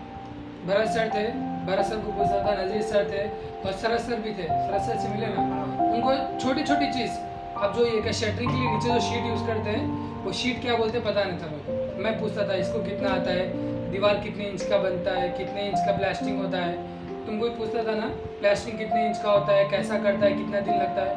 Speaker 2: भरत सर थे, भरत सर को पूछा था, नजीर सर थे और सरस सर भी थे, सरस सर से मिले ना। उनको छोटी छोटी चीज़, अब जो ये शटरिंग के लिए नीचे जो शीट यूज़ करते हैं वो शीट क्या बोलते हैं पता नहीं था मुझे। मैं पूछता था इसको कितना आता है, दीवार कितने इंच का बनता है, कितने इंच का प्लास्टिंग होता है। तुमको भी पूछता था ना प्लास्टिंग कितने इंच का होता है, कैसा करता है, कितना दिन लगता है।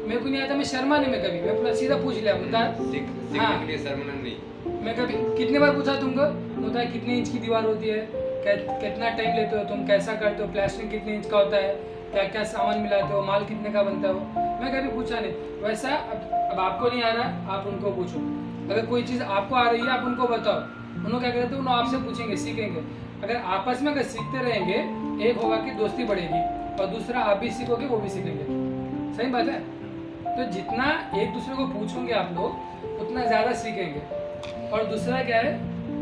Speaker 2: मेरे को नहीं आता, मैं शर्मा नहीं, मैं कभी मैं पूरा सीधा पूछ लिया मुतार।
Speaker 3: सीखने के लिए शर्मना नहीं।
Speaker 2: मैं कभी कितने बार पूछा तुमको मुतार कितने इंच की दीवार होती है, कितना टाइम लेते हो तुम, कैसा करते हो, प्लास्टिंग कितने इंच का होता है, क्या क्या सामान मिलाते हो, माल कितने का बनता हो। मैं कभी पूछा नहीं। वैसा अब आपको नहीं आ रहा, आप उनको पूछो। अगर कोई चीज़ आपको आ रही है आप उनको बताओ, उन्होंने क्या कहते हैं उन्होंने आपसे पूछेंगे, सीखेंगे। अगर आपस में अगर सीखते रहेंगे, एक होगा कि दोस्ती बढ़ेगी और दूसरा आप भी सीखोगे वो भी सीखेंगे। सही बात है। तो जितना एक दूसरे को पूछोगे आप लोग उतना ज़्यादा सीखेंगे। और दूसरा क्या है,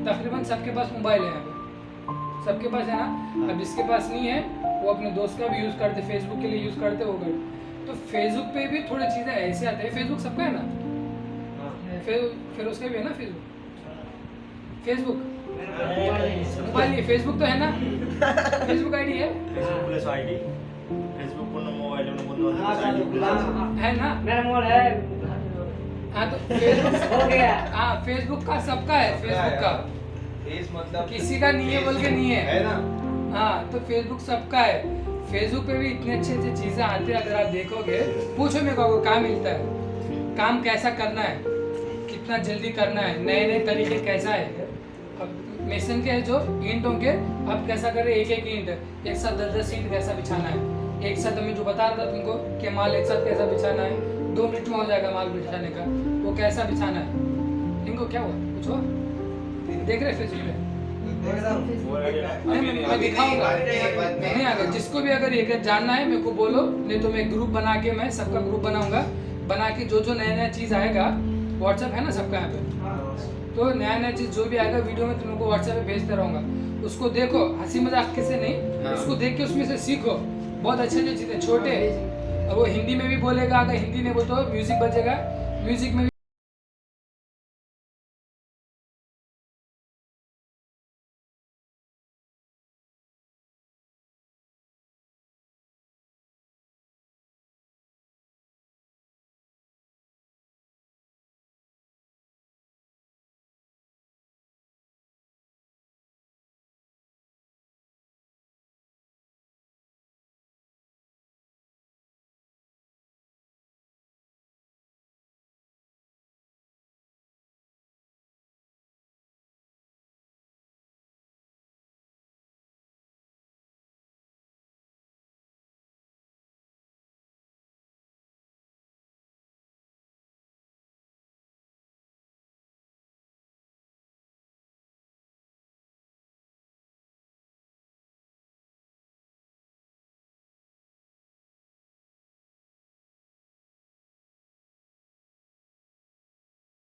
Speaker 2: तकरीबन सबके पास मोबाइल है यहाँ पे, सबके पास है ना। अब जिसके पास नहीं है वो अपने दोस्त का भी यूज़ करते, फेसबुक के लिए यूज़ करते हो गए। तो फेसबुक पे भी थोड़ी चीज़ें ऐसे आते हैं, फेसबुक सबका है ना, फिर उसका भी है ना फेसबुक मोबाइल नहीं, फेसबुक तो है ना, फेसबुक आईडी है
Speaker 4: प्लस आईडी फेसबुक पर मोबाइल में बंद
Speaker 2: है ना।
Speaker 5: मेरा मोबाइल है।
Speaker 2: हाँ तो फेसबुक
Speaker 5: हो गया।
Speaker 2: हाँ फेसबुक का सबका है, फेसबुक का
Speaker 3: फेस मतलब
Speaker 2: किसी का नहीं है बोल के नहीं
Speaker 3: है
Speaker 2: है।
Speaker 3: ना।
Speaker 2: हाँ तो फेसबुक सबका है। फेसबुक पे भी इतने अच्छे अच्छे चीज़ें आती है, अगर आप देखोगे। पूछो मेरे को काम मिलता है, काम कैसा करना है, कितना जल्दी करना है, नए नए तरीके कैसा है। अब मेसन के जो ईंटों के अब कैसा करें, एक एक ईंट एक साथ 10-10 ईंट कैसा बिछाना है, एक साथ मैं जो बता रहा था तुमको कि माल एक साथ कैसा बिछाना है, 2 मिनट में हो जाएगा माल बिछाने का, वो कैसा बिछाना है। इनको क्या हुआ पूछो, देख रहे फेसबुक पे मैं दिखाऊंगा। नहीं अगर जिसको भी अगर ये जानना है मेरे को बोलो, नहीं तो मैं ग्रुप बना के मैं सबका ग्रुप बनाऊंगा, बना के जो जो नया नया चीज़ आएगा, व्हाट्सएप है ना सबका यहाँ पे, तो नया नया चीज़ जो भी आएगा वीडियो में तुमको व्हाट्सएप पे भेजते रहूँगा। उसको देखो, हंसी मजाक से नहीं, उसको देख के उसमें से सीखो। बहुत अच्छे अच्छे चीज़ें छोटे, और वो हिंदी में भी बोलेगा, अगर हिंदी नहीं बोलते तो म्यूजिक बजेगा, म्यूजिक में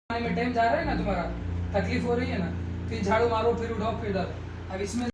Speaker 2: में टाइम जा रहा है ना, तुम्हारा तकलीफ हो रही है ना, फिर झाड़ू मारो, फिर उठाओ, फिर डालो। अब इसमें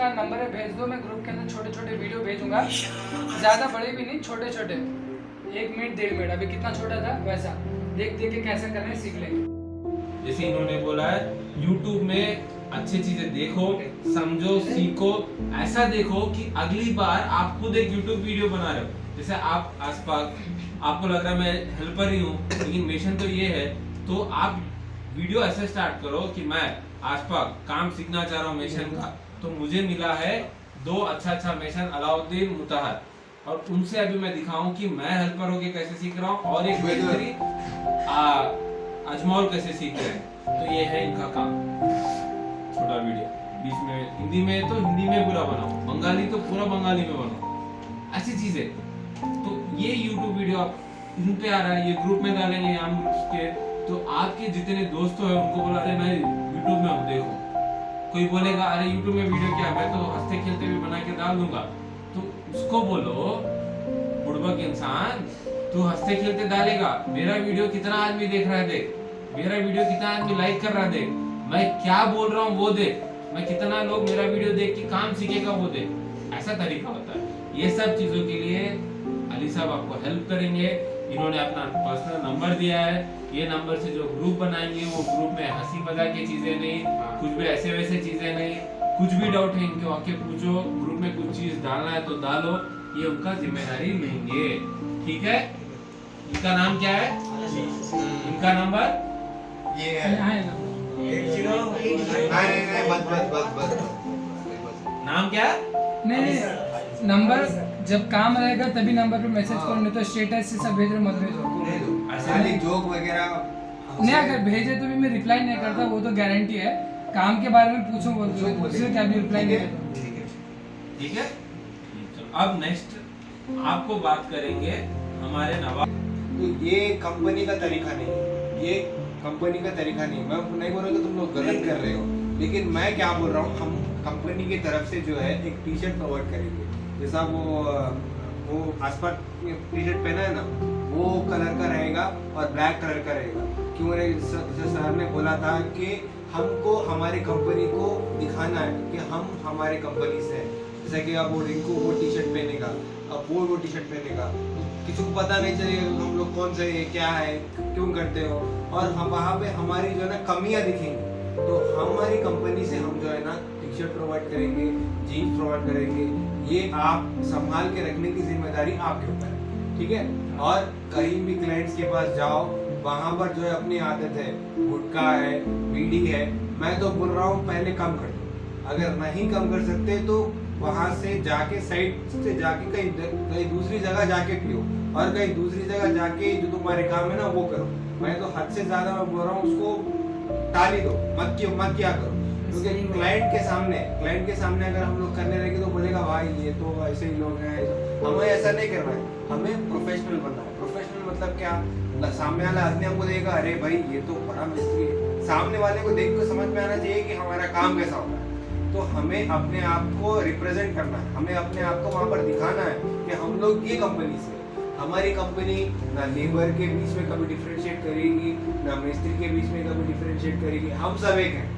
Speaker 2: नंबर है, भेज दो, मैं ग्रुप के अंदर छोटे छोटे वीडियो भेजूंगा, ज़्यादा बड़े भी नहीं, छोटे छोटे, 1 मिनट 1.5 मिनट, अभी कितना छोटा था वैसा, देख देख के कैसे करना है सीख लेंगे।
Speaker 1: जैसे इन्होंने बोला है YouTube में अच्छी चीजें देखो, समझो, सीखो, ऐसा देखो कि अगली बार आप खुद एक YouTube वीडियो बना रहे हो। जैसे आप आसपास आपको लग रहा है मैं हेल्पर ही हूँ, लेकिन मिशन तो ये है, तो आप वीडियो ऐसे स्टार्ट करो कि मैं आसपास काम सीखना चाह रहा हूँ मिशन का, तो मुझे मिला है 2 अच्छा मिशन, अलाउद्दीन, मुताहर, और उनसे अभी मैं दिखाऊं कि मैं हेल्पर होके कैसे सीख रहा हूँ और एक मिस्त्री अजमौल कैसे सीख रहे हैं। तो ये है इनका काम, छोटा वीडियो, बीच में हिंदी में तो हिंदी में पूरा बनाओ, बंगाली तो पूरा बंगाली में बनाओ, ऐसी चीजें। तो ये YouTube वीडियो आप इन पे आ रहा है, ये ग्रुप में डालेंगे आम ग्रुप्स के, तो आपके जितने दोस्तों हैं उनको बोला अरे मैं YouTube में हूँ देखो। कोई बोलेगा अरे YouTube में वीडियो क्या, मैं तो हंसते खेलते भी बना के डाल दूंगा, तो उसको बोलो बुड़बक इंसान, तू हंसते खेलते डालेगा, मेरा वीडियो कितना आदमी देख रहा है देख, मेरा वीडियो कितना आदमी लाइक कर रहा है देख, मैं क्या बोल रहा हूँ वो देख, मैं कितना लोग मेरा वीडियो देख के काम सीखेगा वो देख, ऐसा तरीका होता है। ये सब चीजों के लिए अली साहब आपको हेल्प करेंगे। इन्होंने अपना पर्सनल नंबर दिया है, ये नंबर से जो ग्रुप बनाएंगे वो ग्रुप में हंसी मजाक की चीजें नहीं, कुछ भी ऐसे वैसे चीजें नहीं, कुछ भी डाउट है इनको आके पूछो, ग्रुप में कुछ चीज डालना है तो डालो, ये उनका जिम्मेदारी लेंगे, ठीक है। इनका नाम क्या है, इनका नंबर
Speaker 4: ये है
Speaker 2: यहाँ है ना,
Speaker 4: 80 बस
Speaker 1: नाम क्या है?
Speaker 2: नहीं नंबर जब काम रहेगा तभी नंबर पे मैसेज करो, नहीं तो स्टेटस से सब भेज रहे मत भेजो।
Speaker 4: खाली जोक वगैरह
Speaker 2: नहीं अगर भेजे तो भी मैं रिप्लाई नहीं करता, वो तो गारंटी है, काम के बारे में पूछो बोल दो, दूसरे क्या भी रिप्लाई नहीं करता।
Speaker 1: ठीक है। अब नेक्स्ट आपको बात करेंगे हमारे नवाब।
Speaker 4: तो ये कंपनी का तरीका नहीं है, ये कंपनी का तरीका नहीं, मैं नहीं बोल रहा कि तुम लोग गलत कर रहे हो, लेकिन मैं क्या बोल रहा हूँ, हम कंपनी की तरफ से जो है एक टी शर्ट प्रोवाइड करेंगे, जैसा वो आसपास टी शर्ट पहना है ना, वो कलर का रहेगा और ब्लैक कलर का रहेगा। क्यों मेरे सर ने बोला था कि हमको हमारी कंपनी को दिखाना है कि हम हमारे कंपनी से हैं। जैसा कि अब वो रिंकू वो टी शर्ट पहनेगा, अब वो टी शर्ट पहनेगा, किसी को पता नहीं चलेगा हम लोग कौन से है, क्या है, क्यों करते हो, और हम वहाँ पे हमारी जो है ना कमियाँ दिखेंगी। तो हमारी कंपनी से हम जो है ना टी शर्ट प्रोवाइड करेंगे, जीन्स प्रोवाइड करेंगे, ये आप संभाल के रखने की जिम्मेदारी आपके ऊपर है, ठीक है। और कहीं भी क्लाइंट्स के पास जाओ, वहाँ पर जो है अपनी आदत है, गुटखा है, बीड़ी है, मैं तो बोल रहा हूँ पहले कम कर दो, अगर नहीं कम कर सकते तो वहाँ से जाके साइड से जाके कहीं दूसरी जगह जाके पियो, और कहीं दूसरी जगह जाके जो तुम्हारे काम है ना वो करो। मैं तो हद से ज्यादा मैं बोल रहा हूँ उसको टाली दो, मत क्या करो, क्योंकि क्लाइंट के सामने अगर हम लोग करने रहेंगे तो बोलेगा भाई ये तो ऐसे ही लोग हैं, हमें ऐसा नहीं करना है, हमें प्रोफेशनल बनना है। प्रोफेशनल मतलब क्या, सामने वाला आदमी हमको देगा अरे भाई ये तो बड़ा मिस्त्री है, सामने वाले को देख कर समझ में आना चाहिए कि हमारा काम कैसा होगा। तो हमें अपने आप को रिप्रेजेंट करना है, हमें अपने आप को वहाँ पर दिखाना है कि हम लोग ये कंपनी से, हमारी कंपनी ना लेबर के बीच में कभी डिफरेंशिएट करेगी, ना मिस्त्री के बीच में कभी डिफरेंशिएट करेगी, हम सब एक हैं,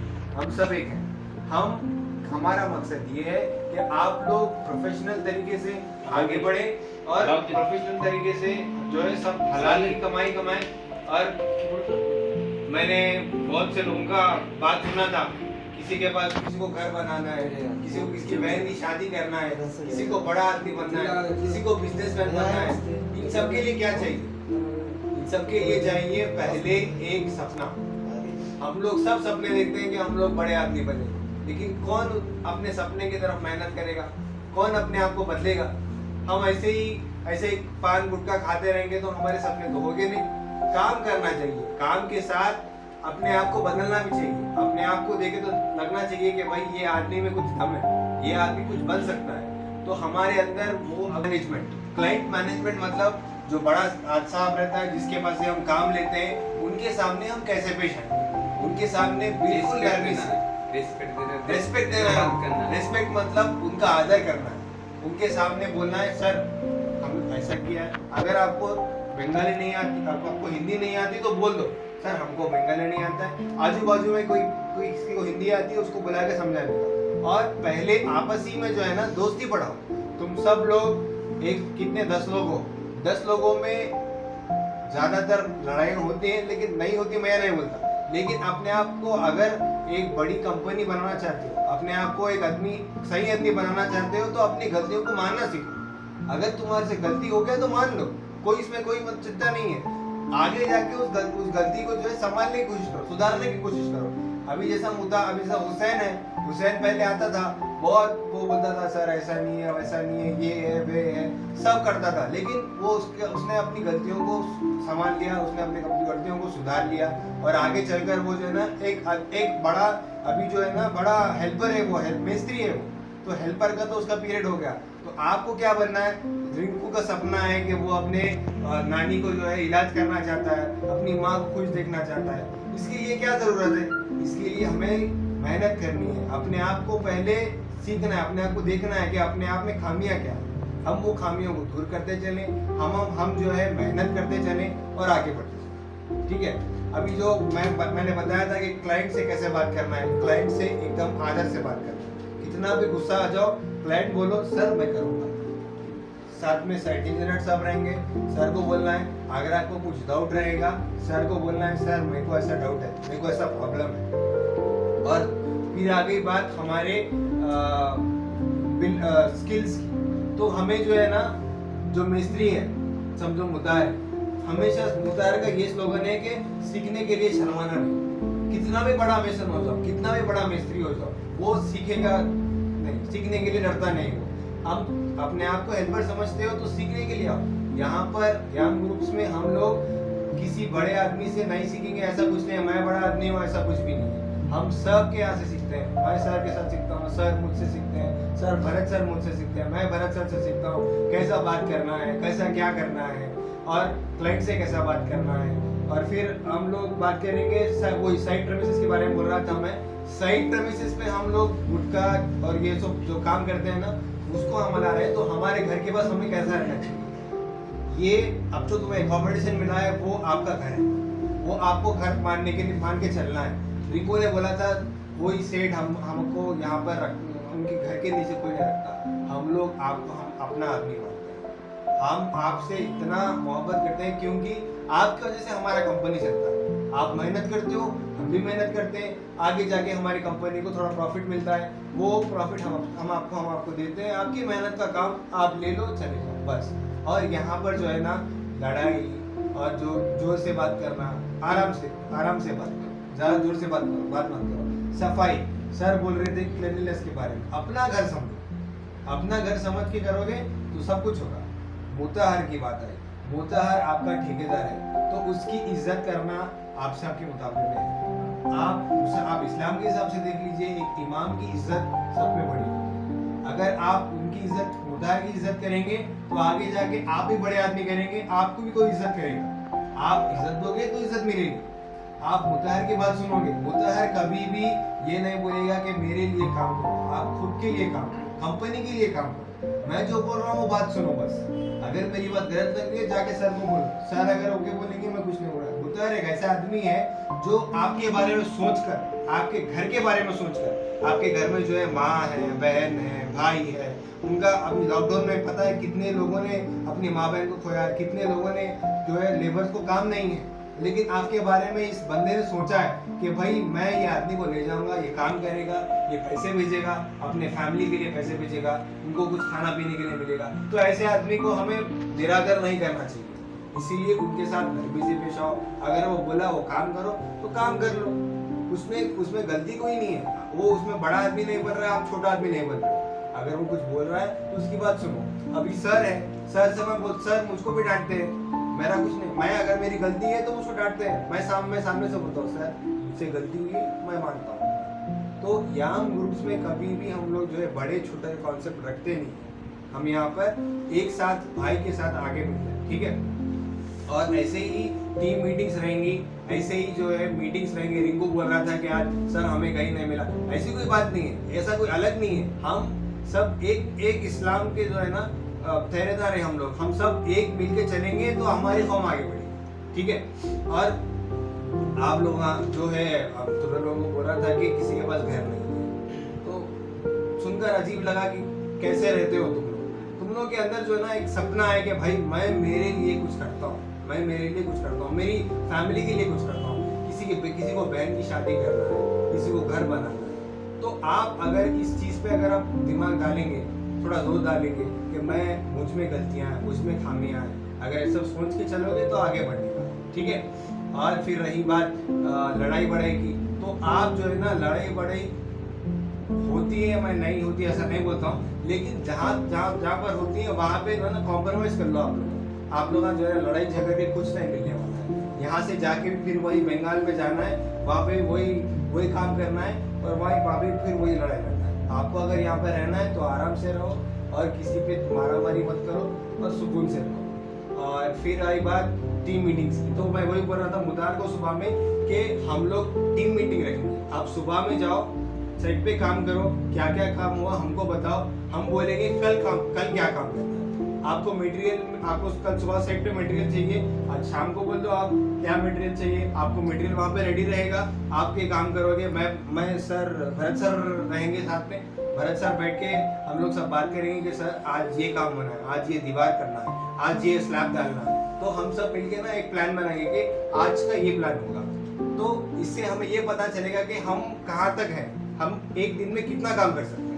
Speaker 4: हमारा मकसद ये है कि आप लोग प्रोफेशनल तरीके से आगे बढ़े और प्रोफेशनल तरीके से जो है सब हलाल की कमाई कमाएं। और मैंने बहुत से लोगों का बात सुना था, किसी के पास किसी को घर बनाना है, किसी को किसी बहन की शादी करना है, किसी को बड़ा आदमी बनना है, किसी को बिजनेसमैन बनना है। इन सब के लिए क्या चाहिए, इन सब के लिए चाहिए पहले एक सपना। हम लोग सब सपने देखते हैं कि हम लोग बड़े आदमी बने, लेकिन कौन अपने सपने की तरफ मेहनत करेगा, कौन अपने आप को बदलेगा। हम ऐसे ही पान गुटखा खाते रहेंगे तो हमारे सपने तो होंगे नहीं। काम करना चाहिए, काम के साथ अपने आप को बदलना भी चाहिए, अपने आप को देखे तो लगना चाहिए कि भाई ये आदमी में कुछ दम है, ये आदमी कुछ बन सकता है। तो हमारे अंदर वो मैनेजमेंट, क्लाइंट मैनेजमेंट मतलब जो बड़ा साहब रहता है जिसके पास से हम काम लेते हैं, उनके सामने हम कैसे पेश आए, उनके सामने बिल्कुल रेस्पेक्ट देना, रेस्पेक्ट मतलब उनका आदर करना है, उनके सामने बोलना है सर हम ऐसा किया है। अगर आपको बंगाली नहीं आती, आपको हिंदी नहीं आती तो बोल दो सर हमको बंगाली नहीं आता है। आजू बाजू में कोई किसी को हिंदी आती है उसको बुला के समझा देगा, और पहले आपस ही में जो है ना दोस्ती बढ़ाओ। तुम सब लोग एक कितने 10 लोग हो, 10 लोगों में ज्यादातर लड़ाई होती है, लेकिन नहीं होती मैं नहीं बोलता, लेकिन अपने आप को अगर एक बड़ी कंपनी बनाना चाहते हो, अपने आप को एक आदमी सही आदमी बनाना चाहते हो, तो अपनी गलतियों को मानना सीखो। अगर तुम्हारे से गलती हो गया तो मान लो, कोई इसमें कोई चिंता नहीं है। आगे जाके उस गलती को जो है संभालने की कोशिश करो, सुधारने की कोशिश करो। अभी जैसा मुद्दा अभी जैसा हुसैन है, हुसैन पहले आता था बहुत, वो बोलता था सर ऐसा नहीं है वैसा नहीं है, ये है वे है, सब करता था, लेकिन वो उसने अपनी गलतियों को संभाल लिया, उसने अपनी गलतियों को सुधार लिया, और आगे चलकर वो जो है ना एक बड़ा, अभी जो है ना बड़ा हेल्पर है, वो मिस्त्री है वो, तो हेल्पर का तो उसका पीरियड हो गया। तो आपको क्या बनना है? रिंकू का सपना है कि वो अपने नानी को जो है इलाज करना चाहता है, अपनी माँ को खुश देखना चाहता है। इसके लिए क्या जरूरत है? इसके लिए हमें मेहनत करनी है, अपने आप को पहले सीखना है, अपने आप को देखना है कि अपने आप में खामियां क्या है, हम वो खामियों को दूर करते चलें, हम जो है मेहनत करते चलें और आगे बढ़ते चलें। ठीक है, अभी जो मैंने बताया था कि क्लाइंट से कैसे बात करना है, क्लाइंट से एकदम आदर से बात करना है। कितना भी गुस्सा आ जाओ, क्लाइंट बोलो सर मैं करूँगा, साथ में साइट इंजीनियर सब रहेंगे, सर को बोलना है। अगर आपको कुछ डाउट रहेगा, सर को बोलना है सर मेरे को ऐसा डाउट है, मेरे को ऐसा प्रॉब्लम है। और फिर आ गई बात हमारे स्किल्स की, तो हमें जो है ना, जो मिस्त्री है, समझो मुतार है, हमेशा मुतार का ये स्लोगन है कि सीखने के लिए शर्माना नहीं। कितना भी बड़ा मेसन हो जाओ, कितना भी बड़ा मिस्त्री हो जाओ, वो सीखेगा नहीं, सीखने के लिए डरता नहीं वो। हम अपने आप को हेल्पर समझते हो तो सीखने के लिए आओ। यहाँ पर यंग ग्रुप्स में हम लोग किसी बड़े आदमी से नहीं सीखेंगे, ऐसा कुछ नहीं है, मैं बड़ा आदमी हूँ ऐसा कुछ भी नहीं है। हम सब के यहाँ से सीखते हैं, मैं सर के साथ सीखता हूँ, सर मुझसे सीखते हैं, सर भरत सर मुझसे सीखते हैं, मैं भरत सर से सीखता हूँ कैसा बात करना है, कैसा क्या करना है, और क्लाइंट से कैसा बात करना है। और फिर हम लोग बात करेंगे वही साइट प्रेमिसेस के बारे में बोल रहा था मैं। साइट प्रेमिसेस पे हम लोग गुटखा और ये सब जो काम करते हैं ना, उसको हम ला रहे हैं, तो हमारे घर के पास हमें कैसा रहना चाहिए। ये अब जो तुम्हें अकोमोडेशन मिला है वो आपका घर है, वो आपको घर मान के चलना है। रिको ने बोला था कोई सेठ हमको यहाँ पर उनके घर के नीचे कोई नहीं रखता, हम लोग आपको हम अपना आदमी मानते हैं, हम आपसे इतना मोहब्बत करते हैं क्योंकि आपकी वजह से हमारा कंपनी चलता है। आप मेहनत करते हो, हम भी मेहनत करते हैं, आगे जाके हमारी कंपनी को थोड़ा प्रॉफिट मिलता है, वो प्रॉफिट हम आपको देते हैं, आपकी मेहनत का काम आप ले लो चले जाओ बस। और यहाँ पर जो है ना लड़ाई और जो जोर से बात करना, आराम से बात करो, ज़्यादा जोर से बात मत करो। सफाई, सर बोल रहे थे क्लीनलीनेस के बारे में, अपना घर समझो, अपना घर समझ के करोगे तो सब कुछ होगा। मोताहर की बात है, मोताहर आपका ठेकेदार है तो उसकी इज्जत करना आपसे आपके मुताबिक है। आप इस्लाम के हिसाब से देख लीजिए, एक इमाम की इज्जत सब में बड़ी है। अगर आप उनकी इज्जत, मुताहर की इज्जत करेंगे तो आगे जाके आप भी बड़े आदमी करेंगे, आपको भी कोई इज्जत करेगा। आप इज्जत दोगे तो इज्जत मिलेगी। आप मुताहर की बात सुनोगे, मुताहर कभी भी ये नहीं बोलेगा कि मेरे लिए काम करो, आप खुद के लिए काम करो, कंपनी के लिए काम करो। मैं जो बोल रहा हूँ वो बात सुनो बस। अगर मेरी बात गलत लग रही है जाके सर को बोलो, सर अगर ओके बोलेंगे मैं कुछ नहीं बोल रहा। मुताहर एक ऐसा आदमी है जो आपके बारे में सोचकर, आपके घर के बारे में सोचकर, आपके घर में जो है माँ है, बहन है, भाई है, उनका अभी लॉकडाउन में पता है कितने लोगों ने अपनी माँ बहन को खोया, कितने लोगों ने जो है लेबर्स को काम नहीं है, लेकिन आपके बारे में इस बंदे ने सोचा है कि भाई मैं ये आदमी को ले जाऊंगा, ये काम करेगा, ये पैसे भेजेगा, अपने फैमिली के लिए पैसे भेजेगा, उनको कुछ खाना पीने के लिए मिलेगा। तो ऐसे आदमी को हमें निरादर नहीं करना चाहिए, इसीलिए उनके साथ नरमी से पेश आओ। अगर वो बोला वो काम करो तो काम कर लो, उसमें गलती कोई नहीं है। वो उसमें बड़ा आदमी नहीं बन रहा है, आप छोटा आदमी नहीं बन रहे। अगर वो कुछ बोल रहा है तो उसकी बात सुनो। अभी सर है, सर से मैं बोल, सर मुझको भी डांटते हैं, मेरा कुछ नहीं, मैं अगर मेरी गलती है तो मुझको डांटते हैं, मैं सामने से बोलता हूँ सर मुझसे गलती हुई मैं मानता हूँ। तो यंग ग्रुप्स में कभी भी हम लोग जो है बड़े छोटे कॉन्सेप्ट रखते नहीं, हम यहाँ पर एक साथ भाई के साथ आगे बढ़ते हैं, ठीक है। और ऐसे ही टीम मीटिंग्स रहेंगी, ऐसे ही जो है मीटिंग्स रहेंगे। रिंकू बोल रहा था कि आज सर हमें कहीं नहीं मिला, ऐसी कोई बात नहीं है, ऐसा कोई अलग नहीं है। हम सब एक इस्लाम के जो है ना पहरेदार है हम लोग, हम सब एक मिलके चलेंगे तो हमारी कौम आगे बढ़ेगी, ठीक है। और आप लोग जो है, अब तो लोगों को बोल रहा था कि किसी के पास घर नहीं है, तो सुनकर अजीब लगा कि कैसे रहते हो तुम लोग के अंदर जो है ना एक सपना है कि भाई मैं मेरे लिए कुछ करता हूँ, मैं मेरे लिए कुछ करता हूँ, मेरी फैमिली के लिए कुछ करता हूँ, किसी को बहन की शादी करना है, किसी को घर बनाना है। तो आप अगर इस चीज़ पे अगर आप दिमाग डालेंगे, थोड़ा जोर डालेंगे कि मैं मुझ में गलतियाँ हैं, मुझ में खामियाँ हैं, अगर ये सब सोच के चलोगे तो आगे बढ़ेगा, ठीक है। और फिर रही बात लड़ाई बड़ाई की, तो आप जो है ना लड़ाई बड़ाई होती है, मैं नहीं होती ऐसा नहीं बोलता हूँ, लेकिन जहाँ पर होती है वहाँ पे जो है ना कॉम्प्रोमाइज़ कर लो आप लोग जो है लड़ाई झगड़े कुछ नहीं मिलने वाला है। यहाँ से जाके भी फिर वही बंगाल में जाना है, वहाँ पे वही काम करना है और वहाँ पे फिर वही लड़ाई लड़ना है। आपको अगर यहाँ पे रहना है तो आराम से रहो और किसी पे मारामारी मत करो और सुकून से रहो। और फिर आई बात टीम मीटिंग्स की, तो मैं वही बोल रहा था मुदार को सुबह में कि हम लोग टीम मीटिंग रखेंगे। आप सुबह में जाओ, साइट पे काम करो, क्या क्या काम हुआ हमको बताओ, हम बोलेंगे कल क्या काम करना है। आपको कल सुबह साइट पे मटेरियल चाहिए, आज शाम को बोल दो आप क्या मटेरियल चाहिए, आपको मटेरियल वहाँ पे रेडी रहेगा, आप ये काम करोगे। मैं सर भरत सर रहेंगे साथ में, भरत सर बैठ के हम लोग सब बात करेंगे कि सर आज ये काम होना है, आज ये दीवार करना है, आज ये स्लैब डालना है। तो हम सब मिलके ना एक प्लान बनाएंगे कि आज का ये प्लान होगा। तो इससे हमें ये पता चलेगा कि हम कहाँ तक हैं, हम एक दिन में कितना काम कर सकते हैं।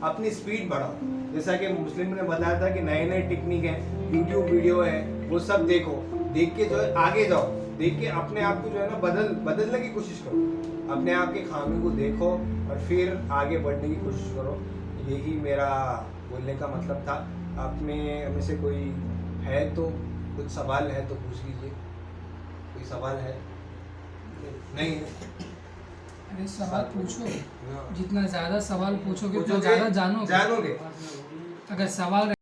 Speaker 4: अपनी स्पीड बढ़ाओ, जैसा कि मुस्लिम ने बताया था कि नए नए टेक्निक है, यूट्यूब वीडियो है, वो सब देखो, देख के जो है आगे जाओ, देख के अपने आप को जो है ना बदलने की कोशिश करो, अपने आप के खामी को देखो और फिर आगे बढ़ने की कोशिश करो। यही मेरा बोलने का मतलब था। आप में से कोई है तो कुछ सवाल है तो पूछ लीजिए। कोई सवाल है? नहीं है?
Speaker 2: अरे सवाल पूछो,
Speaker 4: हाँ।
Speaker 2: जितना ज्यादा सवाल पूछोगे उतना ज्यादा जानोगे। अगर सवाल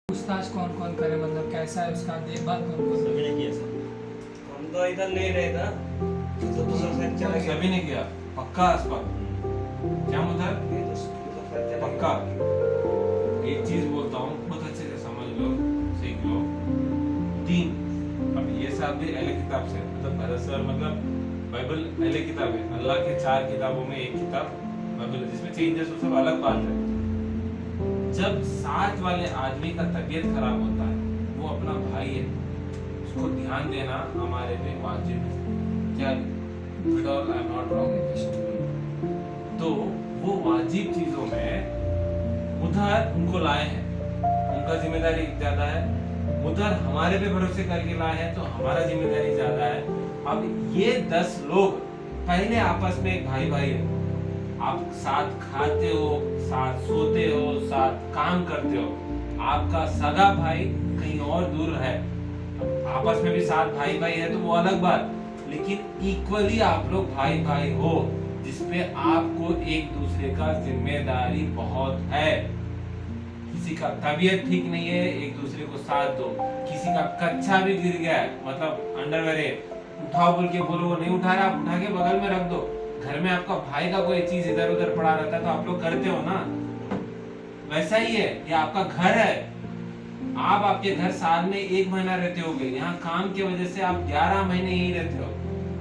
Speaker 2: पूछताछ कौन कौन करे, मतलब कैसा है उसका देखभाल कौन कौन
Speaker 5: सभी ने किया सर।
Speaker 7: हम तो इधर नहीं रहता, तो दूसरा साइड चला गया।
Speaker 1: सभी ने किया पक्का अस्पताल क्या मतलब पक्का। एक चीज बोलता हूँ बहुत अच्छे से समझ लो, सीख लो। तीन, अब ये सब भी अहले किताब से, मतलब भरत सर मतलब बाइबल अहले किताब है, अल्लाह के 4 किताबों में एक किताब बाइबल है, जिसमें चेंजेस वो सब अलग बात है। जब साथ वाले आदमी का तबीयत खराब होता है, वो अपना भाई है, उसको ध्यान देना हमारे पे वाजिब है। क्या आई एम नॉट रॉन्ग? तो वो वाजिब चीजों में उधर उनको लाए हैं, उनका जिम्मेदारी ज्यादा है। उधर हमारे पे भरोसे करके लाए हैं तो हमारा जिम्मेदारी ज्यादा है। अब ये 10 लोग पहले आपस में एक भाई भाई है, आप साथ खाते हो, साथ सोते हो, साथ काम करते हो। आपका सगा भाई कहीं और दूर है, आपस में भी साथ भाई भाई है तो वो अलग बात, लेकिन इक्वली आप लोग भाई भाई हो, जिसमें आपको एक दूसरे का जिम्मेदारी बहुत है। किसी का तबीयत ठीक नहीं है, एक दूसरे को साथ दो। किसी का कच्चा भी गिर गया है, मतलब अंडरवेयर उठाओ बोल के बोलो, वो नहीं उठा रहा, आप उठा के बगल में रख दो। घर में आपका भाई का कोई चीज इधर उधर पड़ा रहता है तो आप लोग करते हो ना, वैसा ही है। ये आपका घर है, आप आपके घर साल में 1 महीना रहते होगे, यहाँ काम की वजह से आप 11 महीने यही रहते हो।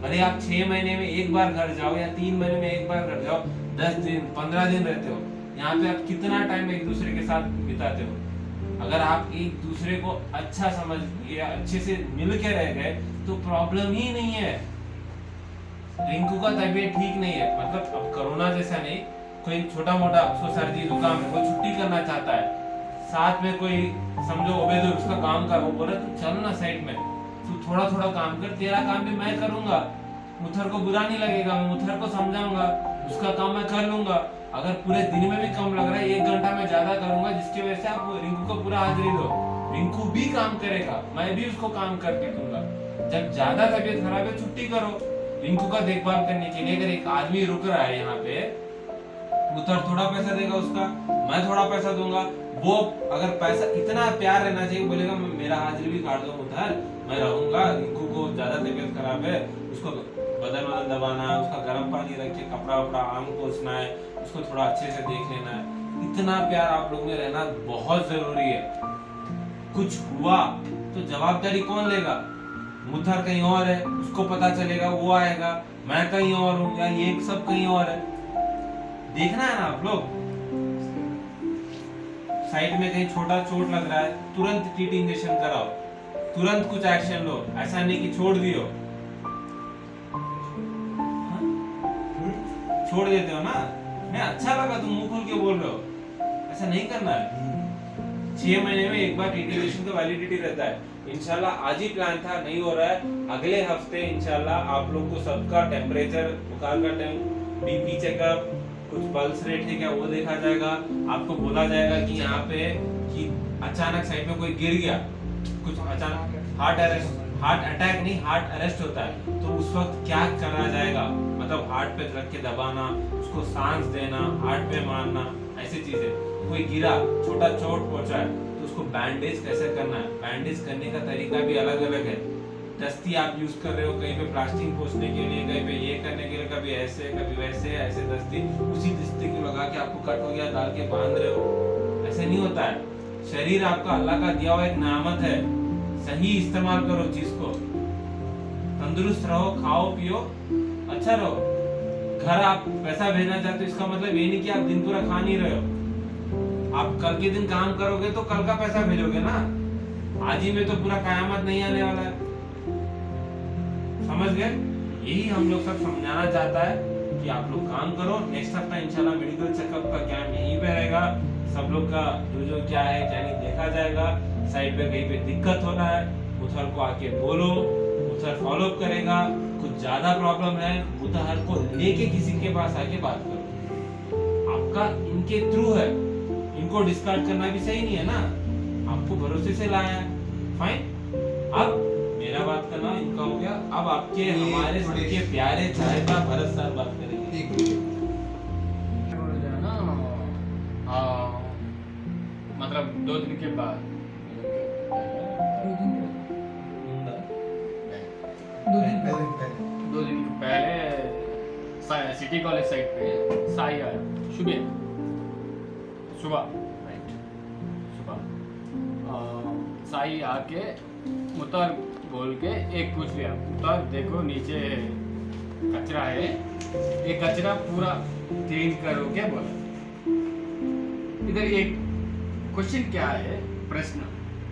Speaker 1: अरे आप 6 महीने में एक बार घर जाओ या 3 महीने में एक बार घर जाओ, 10 दिन 15 दिन रहते हो, यहाँ पे आप कितना टाइम एक दूसरे के साथ बिताते हो। अगर आप एक दूसरे को अच्छा समझ या अच्छे से मिल के रह गए तो प्रॉब्लम ही नहीं है। रिंकू का तबीयत ठीक नहीं है, मतलब अब कोरोना जैसा नहीं, कोई छोटा मोटा उसको सर्दी जुकाम है, वो छुट्टी करना चाहता है, साथ में कोई समझो उबेद उसका काम कर, वो बोला तू चल ना साइड में, तू थोड़ा थोड़ा काम कर, तेरा काम भी मैं करूंगा, मुथर को बुरा नहीं लगेगा, मैं मुथर को समझाऊंगा, उसका काम मैं कर लूंगा। अगर पूरे दिन में भी कम लग रहा है 1 घंटा मैं ज्यादा करूंगा, जिसकी वजह से आप रिंकू को पूरा हाजिरी दो, रिंकू भी काम करेगा, मैं भी उसको काम करके दूंगा। जब ज्यादा तबीयत खराब है छुट्टी करो रिंकू का देखभाल करने के लिए। अगर एक आदमी रुक रहा है यहाँ पे, मुथर थोड़ा पैसा देगा उसका, मैं थोड़ा पैसा दूंगा, वो अगर पैसा इतना प्यार रहना चाहिए, बोलेगा मेरा हाजिरी भी काट दो मुथर, मैं रहूंगा, रिंकू को ज्यादा तबीयत खराब है, उसको बदन दबाना है, उसका गर्म पानी रख के कपड़ा वपड़ा आम पोंछना है, उसको थोड़ा अच्छे से देख लेना है। इतना प्यार आप लोग में रहना बहुत जरूरी है। कुछ हुआ तो जवाबदारी कौन लेगा? मुथर कहीं और है, उसको पता चलेगा, वो आएगा, मैं कहीं और हूँ या ये सब कहीं और है, देखना है ना आप लोग। साइड में कहीं छोटा चोट लग रहा है, तुरंत टीटी इंजेक्शन कराओ, तुरंत कुछ एक्शन लो, ऐसा नहीं कि छोड़ दियो। हाँ? छोड़ देते हो ना, मैं अच्छा लगा तुम मुंह खोल के बोल रहे हो, ऐसा नहीं करना है। 6 महीने में एक बार टीटी इंजेक्शन का वैलिडिटी रहता है। इंशाल्लाह आज ही प्लान था, नहीं हो रहा है, अगले हफ्ते इंशाल्लाह आप लोग को सबका टेम्परेचर, बुखार का बीपी चेकअप, कुछ पल्स रेट है क्या वो देखा जाएगा। आपको बोला जाएगा कि यहाँ पे कि अचानक साइड में कोई गिर गया, कुछ अचानक हार्ट अटैक नहीं, हार्ट अरेस्ट होता है, तो उस वक्त क्या करा जाएगा, मतलब हार्ट पे रख के दबाना, उसको सांस देना, हार्ट पे मारना, ऐसी चीजें। कोई गिरा, छोटा चोट पहुंचा है तो उसको बैंडेज कैसे करना है, बैंडेज करने का तरीका भी अलग अलग है। दस्ती आप यूज कर रहे हो कहीं पे प्लास्टिक पोंछने के लिए, कहीं पे ये करने के लिए, कभी ऐसे कभी वैसे, ऐसे दस्ती, उसी दस्ती को लगा के आपको कट हो गया डाल के बांध रहे हो, ऐसे नहीं होता है। शरीर आपका अल्लाह का दिया हुआ एक नेमत है, सही इस्तेमाल करो चीज को, तंदुरुस्त रहो, खाओ पियो, अच्छा रहो। घर आप पैसा भेजना चाहते हो, इसका मतलब ये नहीं कि आप दिन पूरा खा नहीं रहे हो। आप कल के दिन काम करोगे तो कल का पैसा भेजोगे ना, आज ही में तो पूरा कयामत नहीं आने वाला है, समझ गए? यही हम लोग सब समझाना चाहता है कि आप लोग काम करो। नेक्स्ट हफ्ता इंशाल्लाह मेडिकल चेकअप का कैंप यहीं पे रहेगा, सब लोग का जो क्या है क्या नहीं देखा जाएगा। साइड पे कहीं पे दिक्कत हो रहा है, मुथर को आके बोलो, मुथर फॉलो अप करेगा। कुछ ज्यादा प्रॉब्लम है, मुथर को लेके किसी के पास आके बात करो। आपका इनके थ्रू है, इनको डिस्कार्ड करना भी सही नहीं है ना, आपको भरोसे से लाया है, फाइन। अब मेरा बात करना इनका हो गया, अब आपके हमारे सबके प्यारे चाहे का भरत सर बात करेंगे।
Speaker 6: मतलब 2 दिन के बाद 2 दिन पहले सिटी कॉलेज साइड पे साई आया, सुबह साई आके मुतर बोल के एक पूछ लिया, मुतर देखो नीचे कचरा है, ये कचरा पूरा क्लीन करो क्या बोला। इधर एक क्वेश्चन क्या है, प्रश्न,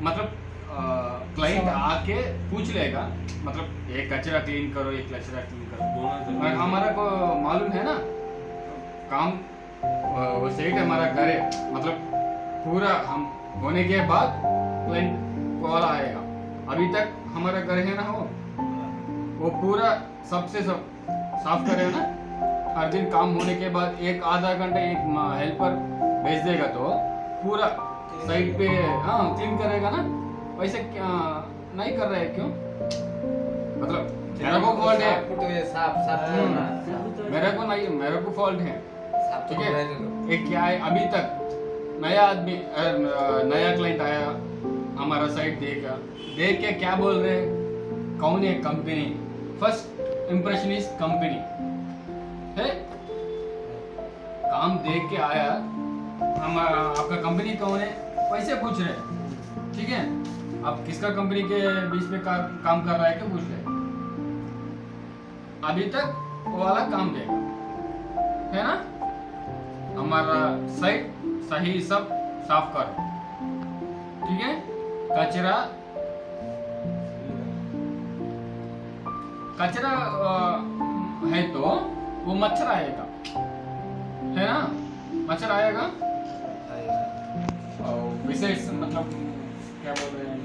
Speaker 6: मतलब क्लाइंट आके पूछ लेगा, मतलब ये कचरा क्लीन करो, ये कचरा क्लीन करो, और हमारा को मालूम है ना काम वो सेट हमारा घर है, मतलब पूरा हम होने के बाद क्लाइंट कॉल आएगा। अभी तक हमारा घर है ना, वो पूरा सबसे सब साफ करेगा ना। हर दिन काम होने के बाद 1-आधा घंटे एक हेल्पर भेज देगा तो पूरा साइड पे क्लीन करेगा ना। वैसे नहीं कर रहे क्यों? मतलब मेरे को फॉल्ट है,
Speaker 2: आपको तो ये साफ साफ
Speaker 6: मेरे को फॉल्ट है, ठीक है। ये क्या है, अभी तक नया आदमी नया क्लाइंट आया, हमारा साइट देख के क्या बोल रहे हैं, कौन है company, first impression is company है। काम देख के आया, हमारा आपका कंपनी कौन है वैसे पूछ रहे हैं, ठीक है। अब किसका कंपनी के बीच में काम कर रहा है क्यों पूछ रहे हैं? अभी तक वो वाला काम देगा, है ना। हमारा साइट सही सब साफ करो, ठीक है। कचरा है तो वो मच्छर आएगा, है ना, मच्छर आएगा। और विशेष मतलब क्या बोल रहे हैं,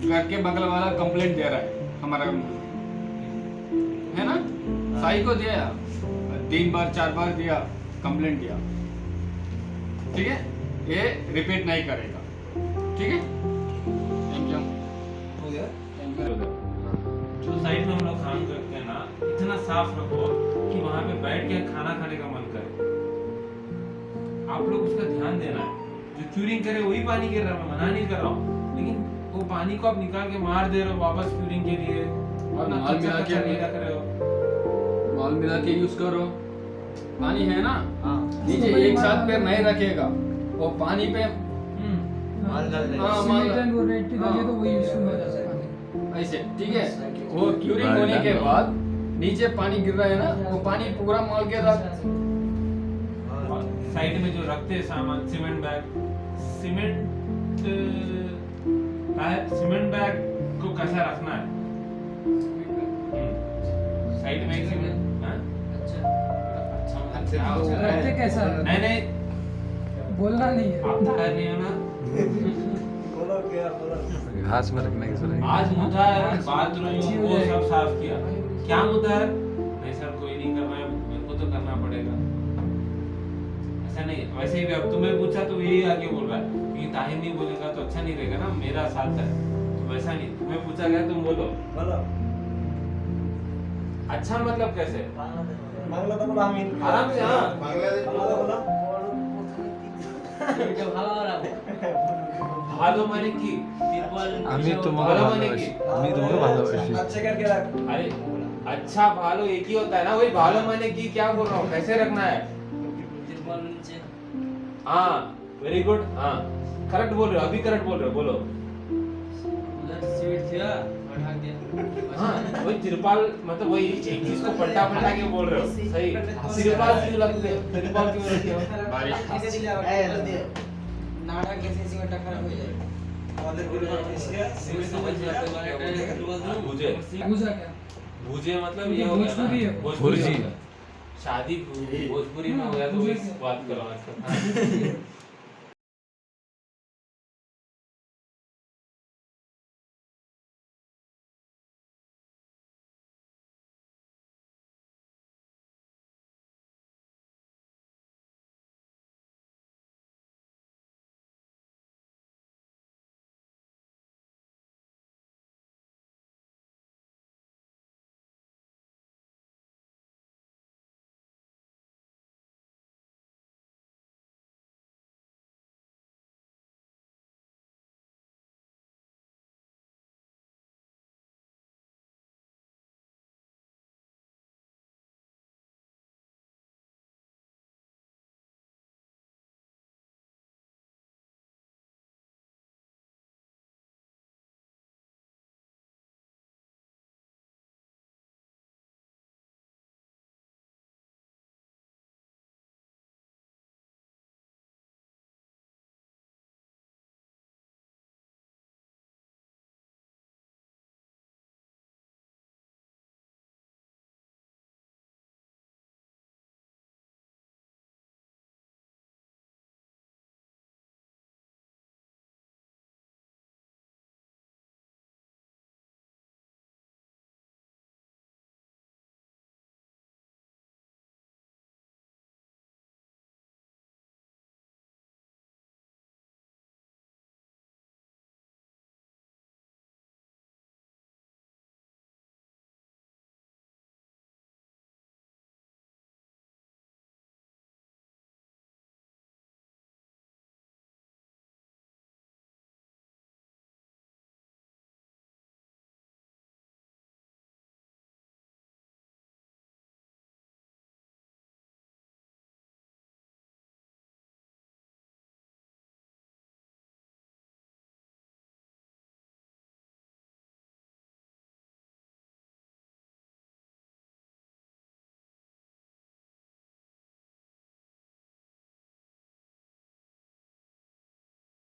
Speaker 6: घर के बगल वाला कंप्लेंट दे रहा है हमारा, है ना। साई को दिया 3 बार 4 बार दिया, कंप्लेंट दिया, ठीक है। ये रिपीट नहीं करेगा, ठीक है। Thank you.
Speaker 1: जो साइड में हम लोग काम करते हैं ना, इतना साफ रखो कि वहां पे बैठ के खाना खाने का मन करे। आप लोग उसका ध्यान देना है। जो क्यूरिंग करे वही पानी गिर रहा है, मैं मना नहीं कर रहा हूँ, लेकिन वो पानी को आप निकाल के मार दे रहे हो वापस क्यूरिंग के लिए, और ना
Speaker 6: माल मिला के
Speaker 1: नहीं रख रहे हो।
Speaker 6: माल मिला के यूज करो, पानी है ना, नीचे एक साथ पैर नहीं रखेगा, वो पानी पे
Speaker 5: माल डाल देगा।
Speaker 6: हाँ,
Speaker 2: सीमेंट एंड वो रेती
Speaker 6: हाँ।
Speaker 2: डालिए तो वही यूज हो जाता है पानी।
Speaker 6: ऐसे, ठीक है। वो क्यूरिंग होने के बाद नीचे पानी गिर रहा है ना, वो पानी पूरा माल के साथ
Speaker 1: साइड में जो रखते हैं सामान, सीमेंट बैग को कैसा रखना है, साइड में एक सीमेंट, हाँ? अच्छा क्या हो रहा है?
Speaker 2: रखते कैसा है?
Speaker 1: नहीं
Speaker 2: बोलना नहीं है।
Speaker 1: आप तैयार नहीं हो ना।
Speaker 7: बोलो क्या बोलो।
Speaker 3: घास में रखने की जरूरत
Speaker 1: आज मुद्दा है बाथरूम वो सब साफ किया, क्या मुद्दा है? नहीं सर कोई नहीं कर रहा है, मेरे को तो करना पड़ेगा। ऐसा नहीं, वैसे ही अब तुम्हें पूछा तो यही आगे बोल रहा है कि ताहिर नहीं बोलेगा तो अच्छा नहीं रहेगा ना, मेरा साथ है। तो वैसा नहीं, तुम्हें पूछा गया तुम बोलो।
Speaker 7: बोलो
Speaker 1: अच्छा मतलब कैसे?
Speaker 7: बांग्ला तो बोलो, हम
Speaker 1: आराम से, हाँ।
Speaker 4: बांग्लादेश
Speaker 7: बोलो।
Speaker 1: ভালো মানে কি?
Speaker 3: আমি তোমাকে
Speaker 1: ভালো মানে কি?
Speaker 3: আমি তোমাকে ভালোবাসি।
Speaker 7: अच्छे करके रख।
Speaker 1: अरे अच्छा भालो एक ही होता है ना, वही भालो माने की क्या बोल रहा हूँ, कैसे रखना है? हाँ वेरी गुड, हाँ करेक्ट बोल रहे हो, अभी करेक्ट बोल रहे हो, बोलो। हाँ वही तिरपाल, मतलब वही एक चीज को पलटा पलटा के बोल रहे हो, सही। तिरपाल क्यों लगते हो, तिरपाल क्यों रखते हो?
Speaker 6: बारिश
Speaker 8: नाड़ा कैसे सीमेंट खराब हो जाए।
Speaker 1: भुजे,
Speaker 2: भूजा क्या?
Speaker 1: भुजे मतलब ये हो गया ना,
Speaker 2: भोजपुरी है।
Speaker 1: भोजपुरी हो गया। शादी भोजपुरी में हो गया तो वही बात करो आजकल।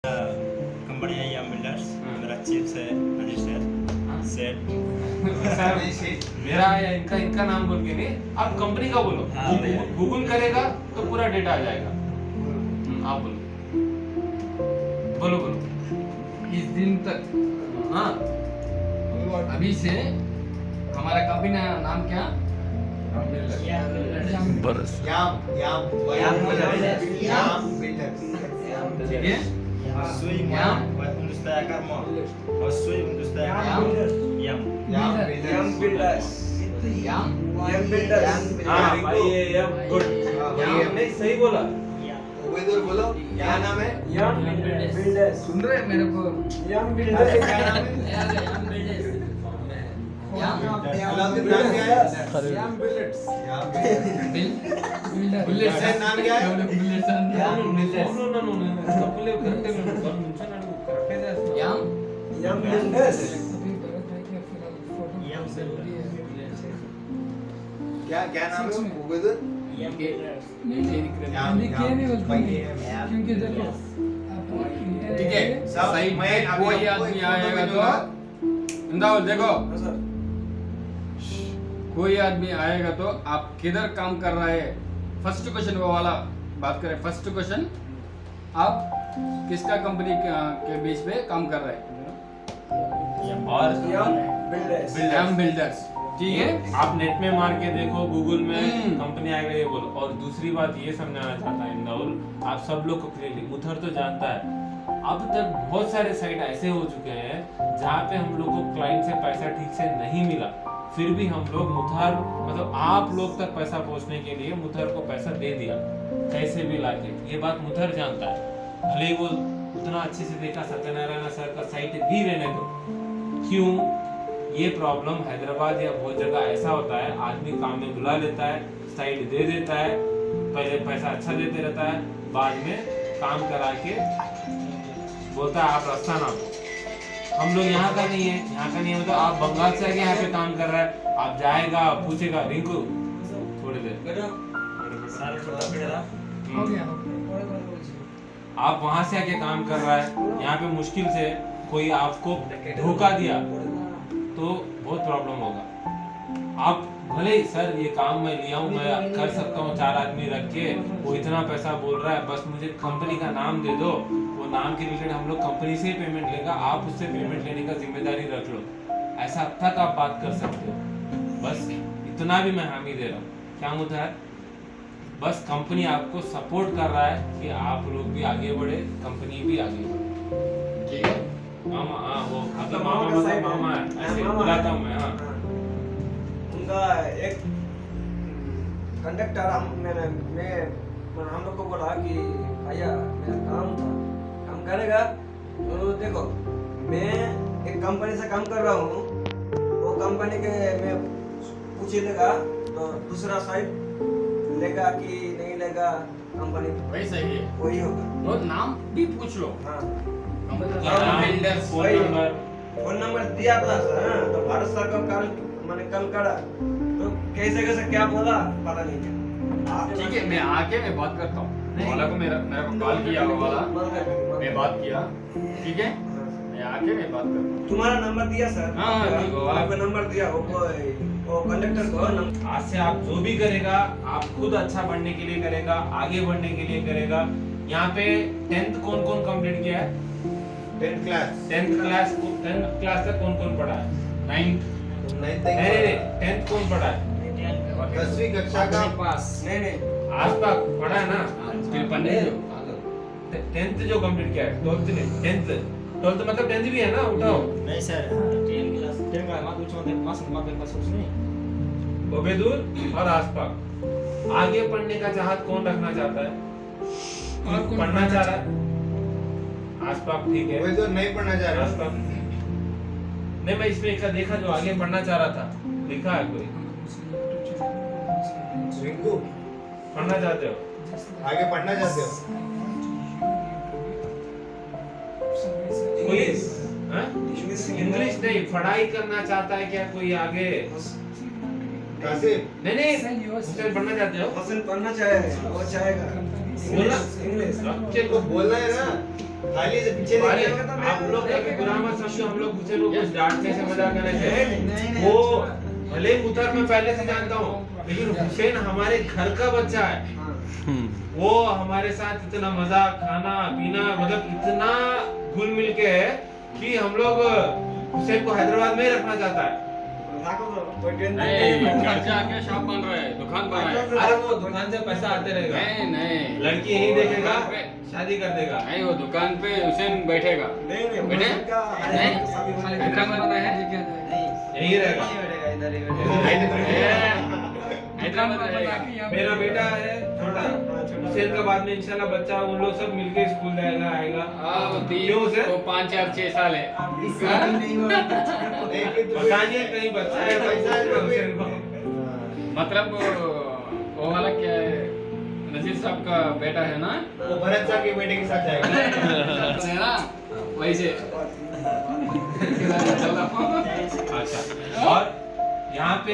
Speaker 5: कंपनी है यम बिल्डर्स, मेरा चीफ है अनिल सर,
Speaker 1: सर मेरा या इनका नाम बोल के नहीं, आप कंपनी का बोलो।
Speaker 5: हाँ, भैया।
Speaker 1: गूगल करेगा तो पूरा डेटा आ जाएगा। आप बोलो बोलो बोलो।
Speaker 6: इस दिन तक
Speaker 1: हाँ
Speaker 6: अभी से हमारा कंपनी का नाम क्या? बरस।
Speaker 4: याम बिल्डर्स।
Speaker 6: ठीक है?
Speaker 5: Sui
Speaker 6: Yam.
Speaker 5: untuk saya karmo, sui untuk saya
Speaker 6: Yam.
Speaker 5: yam.
Speaker 7: यम बिल्डर्स
Speaker 6: याम
Speaker 7: यम बिल्डर्स
Speaker 1: हाँ भाई ये यम गुड। नहीं सही बोला।
Speaker 4: उबैदुल बोलो क्या नाम है?
Speaker 7: यम बिल्डर्स
Speaker 6: सुन रहे हैं मेरे को?
Speaker 7: यम
Speaker 4: अरे
Speaker 7: बिल्डर्स
Speaker 4: क्या नाम है? अलाउद्दीन नाम क्या है?
Speaker 7: यम बिल्डर्स
Speaker 4: याम बिल्डर्स।
Speaker 6: बुलेट
Speaker 4: सर नाम क्या है?
Speaker 6: बुलेट याम
Speaker 7: यम बिल्डर्स
Speaker 4: क्या क्या नाम है? उबैदुल याम
Speaker 6: ठीक है।
Speaker 4: सब
Speaker 6: साइड
Speaker 4: मैं
Speaker 6: में
Speaker 4: अभी
Speaker 6: कोई
Speaker 4: आपको
Speaker 6: आदमी
Speaker 4: एक
Speaker 6: आएगा
Speaker 4: फोटो
Speaker 6: तो इंदाउल देखो,
Speaker 7: सर
Speaker 6: कोई आदमी आएगा तो आप किधर काम कर रहा है, फर्स्ट क्वेश्चन वो वाला बात करें। फर्स्ट क्वेश्चन, आप किसका कंपनी के बेस पे काम कर रहे हैं?
Speaker 1: और
Speaker 7: यम बिल्डर्स
Speaker 6: याम बिल्डर्स। ठीक है?
Speaker 1: आप नेट में मार के देखो, गूगल में
Speaker 6: हम्म।
Speaker 1: कंपनी आएगा ये बोलो। और दूसरी बात ये समझाना चाहता है इंदाउल, आप सब लोग को क्लियरली, मुथर तो जानता है अब तक बहुत सारे साइट ऐसे हो चुके हैं जहाँ पे हम लोग को क्लाइंट से पैसा ठीक से नहीं मिला, फिर भी हम लोग मुथर मतलब आप लोग तक पैसा पहुँचने के लिए मुथर को पैसा दे दिया कैसे भी लाके। ये बात मुथर जानता है, भले ही वो उतना अच्छे से देखा सत्यनारायण सर का साइट भी रहने दो। क्यों? ये प्रॉब्लम हैदराबाद या बहुत जगह ऐसा होता है, आदमी काम में बुला लेता है, साइट दे देता है, पहले पैसा अच्छा देते रहता है, बाद में काम करा के बोलता है आप रास्ता ना दो। हम लोग यहाँ का नहीं है, यहाँ का नहीं है, मतलब आप बंगाल से आके यहाँ पे काम कर रहा है, आप जाएगा पूछेगा रिंकू थोड़ी देर
Speaker 5: Sar छोटा बेटा
Speaker 1: आप वहां से आके काम कर रहा है, यहाँ पे मुश्किल से कोई आपको धोखा दिया तो बहुत प्रॉब्लम होगा। आप भले ही सर ये काम मैं लिया हूँ, मैं कर सकता हूँ 4 आदमी रख के, वो इतना पैसा बोल रहा है, बस मुझे कंपनी का नाम दे दो, वो नाम के रिलेटेड हम लोग कंपनी से ही पेमेंट लेगा, आप उससे पेमेंट लेने का जिम्मेदारी रख लो, ऐसा तक आप बात कर सकते हो। बस इतना भी मैं हामी दे रहा हूँ। क्या मुद्दा है? बस कंपनी आपको सपोर्ट कर रहा है कि आप लोग भी आगे बढ़े, कंपनी भी आगे बढ़े। ठीक है? मामा हाँ वो मतलब मामा मतलब मामा है, ऐसे बुलाता हूँ मैं। हाँ
Speaker 7: उनका एक कंडक्टर हम लोग को बोला कि भैया मेरा काम था, काम करेगा तो देखो मैं एक कंपनी से काम कर रहा हूँ, वो कंपनी के मैं पूछ लेगा तो दूसरा साइड लेगा कि नहीं लेगा, कंपनी
Speaker 6: वही सही है।
Speaker 7: वही होगा।
Speaker 6: वो नाम भी पूछ लो।
Speaker 7: हाँ
Speaker 1: क्या नाम,
Speaker 6: builders
Speaker 1: phone number,
Speaker 7: phone number दिया था सर। हाँ, तो भारत सरकार कल करा तो कैसे कैसे क्या बोला पता नहीं क्या।
Speaker 6: ठीक है, मैं आके मैं बात करता हूँ। वाला को मेरा को कॉल किया वो वाला, मैं बात किया। ठीक है, मैं आके मैं बात करता हूँ।
Speaker 7: तुम्हारा नंबर दिया सर।
Speaker 6: हाँ, ठीक है, वाला
Speaker 7: आपका नंबर दिया वो कंडक्टर को
Speaker 1: आज से आप जो भी करेगा आप खुद अच्छा बढ़ने के लिए करेगा, आगे बढ़ने के लिए करेगा। यहाँ पे 10th कौन कौन कंप्लीट किया है?
Speaker 4: 10th क्लास
Speaker 1: 10th क्लास तक कौन कौन पढ़ा है? 9th
Speaker 4: नहीं
Speaker 1: नहीं 10th कौन पढ़ा है?
Speaker 4: 10वीं कक्षा का
Speaker 7: नहीं
Speaker 1: आसपास पढ़ा है ना?
Speaker 6: फिर पढ़ने दो।
Speaker 1: 10th जो कंप्लीट किया है, 12th नहीं, 10th मतलब 10th भी है ना? उठाओ।
Speaker 5: नहीं सर 10 का मात्र उच्च माध्यमिक पास नहीं
Speaker 1: ओबेदुल और आसपास आगे पढ़ने का चाहत कौन रखना चाहता है? पढ़ना चाह रहा है आसपास, ठीक है।
Speaker 4: वो तो नहीं पढ़ना चाह रहा।
Speaker 1: आसपास नहीं, मैं इसमें एक देखा जो आगे पढ़ना चाह रहा था, लिखा है कोई
Speaker 4: रिंकू
Speaker 1: पढ़ना चाहते हो?
Speaker 4: आगे पढ़ना चाहते हो?
Speaker 1: कोई इंग्लिश नहीं, पढ़ाई करना चाहता है क्या कोई आगे?
Speaker 4: कासिम
Speaker 1: नहीं उससे पढ़ना चाहते हो?
Speaker 7: पसंद पढ़ना चाहे वो चाहेगा
Speaker 1: बोलना
Speaker 7: इंग्लिश
Speaker 1: बच्चे को
Speaker 4: बोलना है ना। थाली से पीछे
Speaker 1: अरे
Speaker 4: देखिए।
Speaker 1: आप लोग कभी बुरा मत समझो, हम लोग हुसैन को कुछ डांटने से मजाक करने
Speaker 8: नहीं,
Speaker 1: से,
Speaker 8: नहीं,
Speaker 1: वो भले ही मुतार मैं पहले से जानता हूँ, लेकिन हुसैन हमारे घर का बच्चा है। वो हमारे साथ इतना मजा खाना पीना मतलब इतना घुल मिल के है कि हम लोग हुसैन को हैदराबाद में ही रखना चाहता है।
Speaker 6: नहीं घर से आके शॉप बन रहा है, दुकान बना है।
Speaker 1: अरे वो दुकान से पैसा आते रहेगा,
Speaker 6: नहीं नहीं
Speaker 1: लड़की यही देखेगा, शादी कर देगा।
Speaker 6: नहीं, वो दुकान पे हुसैन बैठेगा। बैठे हैदराबाद बना है,
Speaker 1: यही रहेगा।
Speaker 6: हैदराबाद रहेगा।
Speaker 1: मेरा बेटा है छोटा, हुसैन का बाद में इंशाल्लाह बच्चा, उन लोग सब मिलके स्कूल जाएगा आएगा। क्यों हुसैन?
Speaker 6: वो 5-6 साल है।
Speaker 1: बताइए कहीं बच्चा है पैसा है हुसैन को।
Speaker 6: मतलब वो वाला क्या है, नजीर साहब का बेटा है ना,
Speaker 4: वो भरत साहब के बेटे के साथ जाएगा।
Speaker 6: है ना, वैसे।
Speaker 1: अच्छा, और यहाँ पे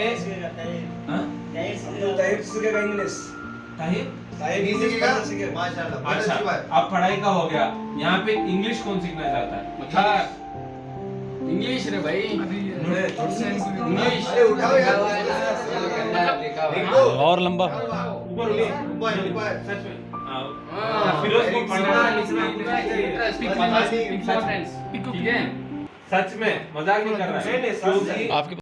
Speaker 1: हाँ? ताहिर?
Speaker 4: माशाल्लाह, बहुत
Speaker 1: अच्छा,
Speaker 4: अच्छी बात।
Speaker 1: अब पढ़ाई का हो गया, यहाँ पे इंग्लिश कौन सीखना चाहता है?
Speaker 6: मतलब इंग्लिश रे भाई, इंग्लिश।
Speaker 4: अरे उठाओ यार। देखो
Speaker 9: और लंबा
Speaker 1: ऊपर उठिए।
Speaker 4: ऊपर।
Speaker 1: सच में फिरोज को पढ़ना लिखना इतना चाहिए।
Speaker 6: ठीक है।
Speaker 1: सच में मजाक नहीं कर रहा है, क्योंकि
Speaker 9: आपके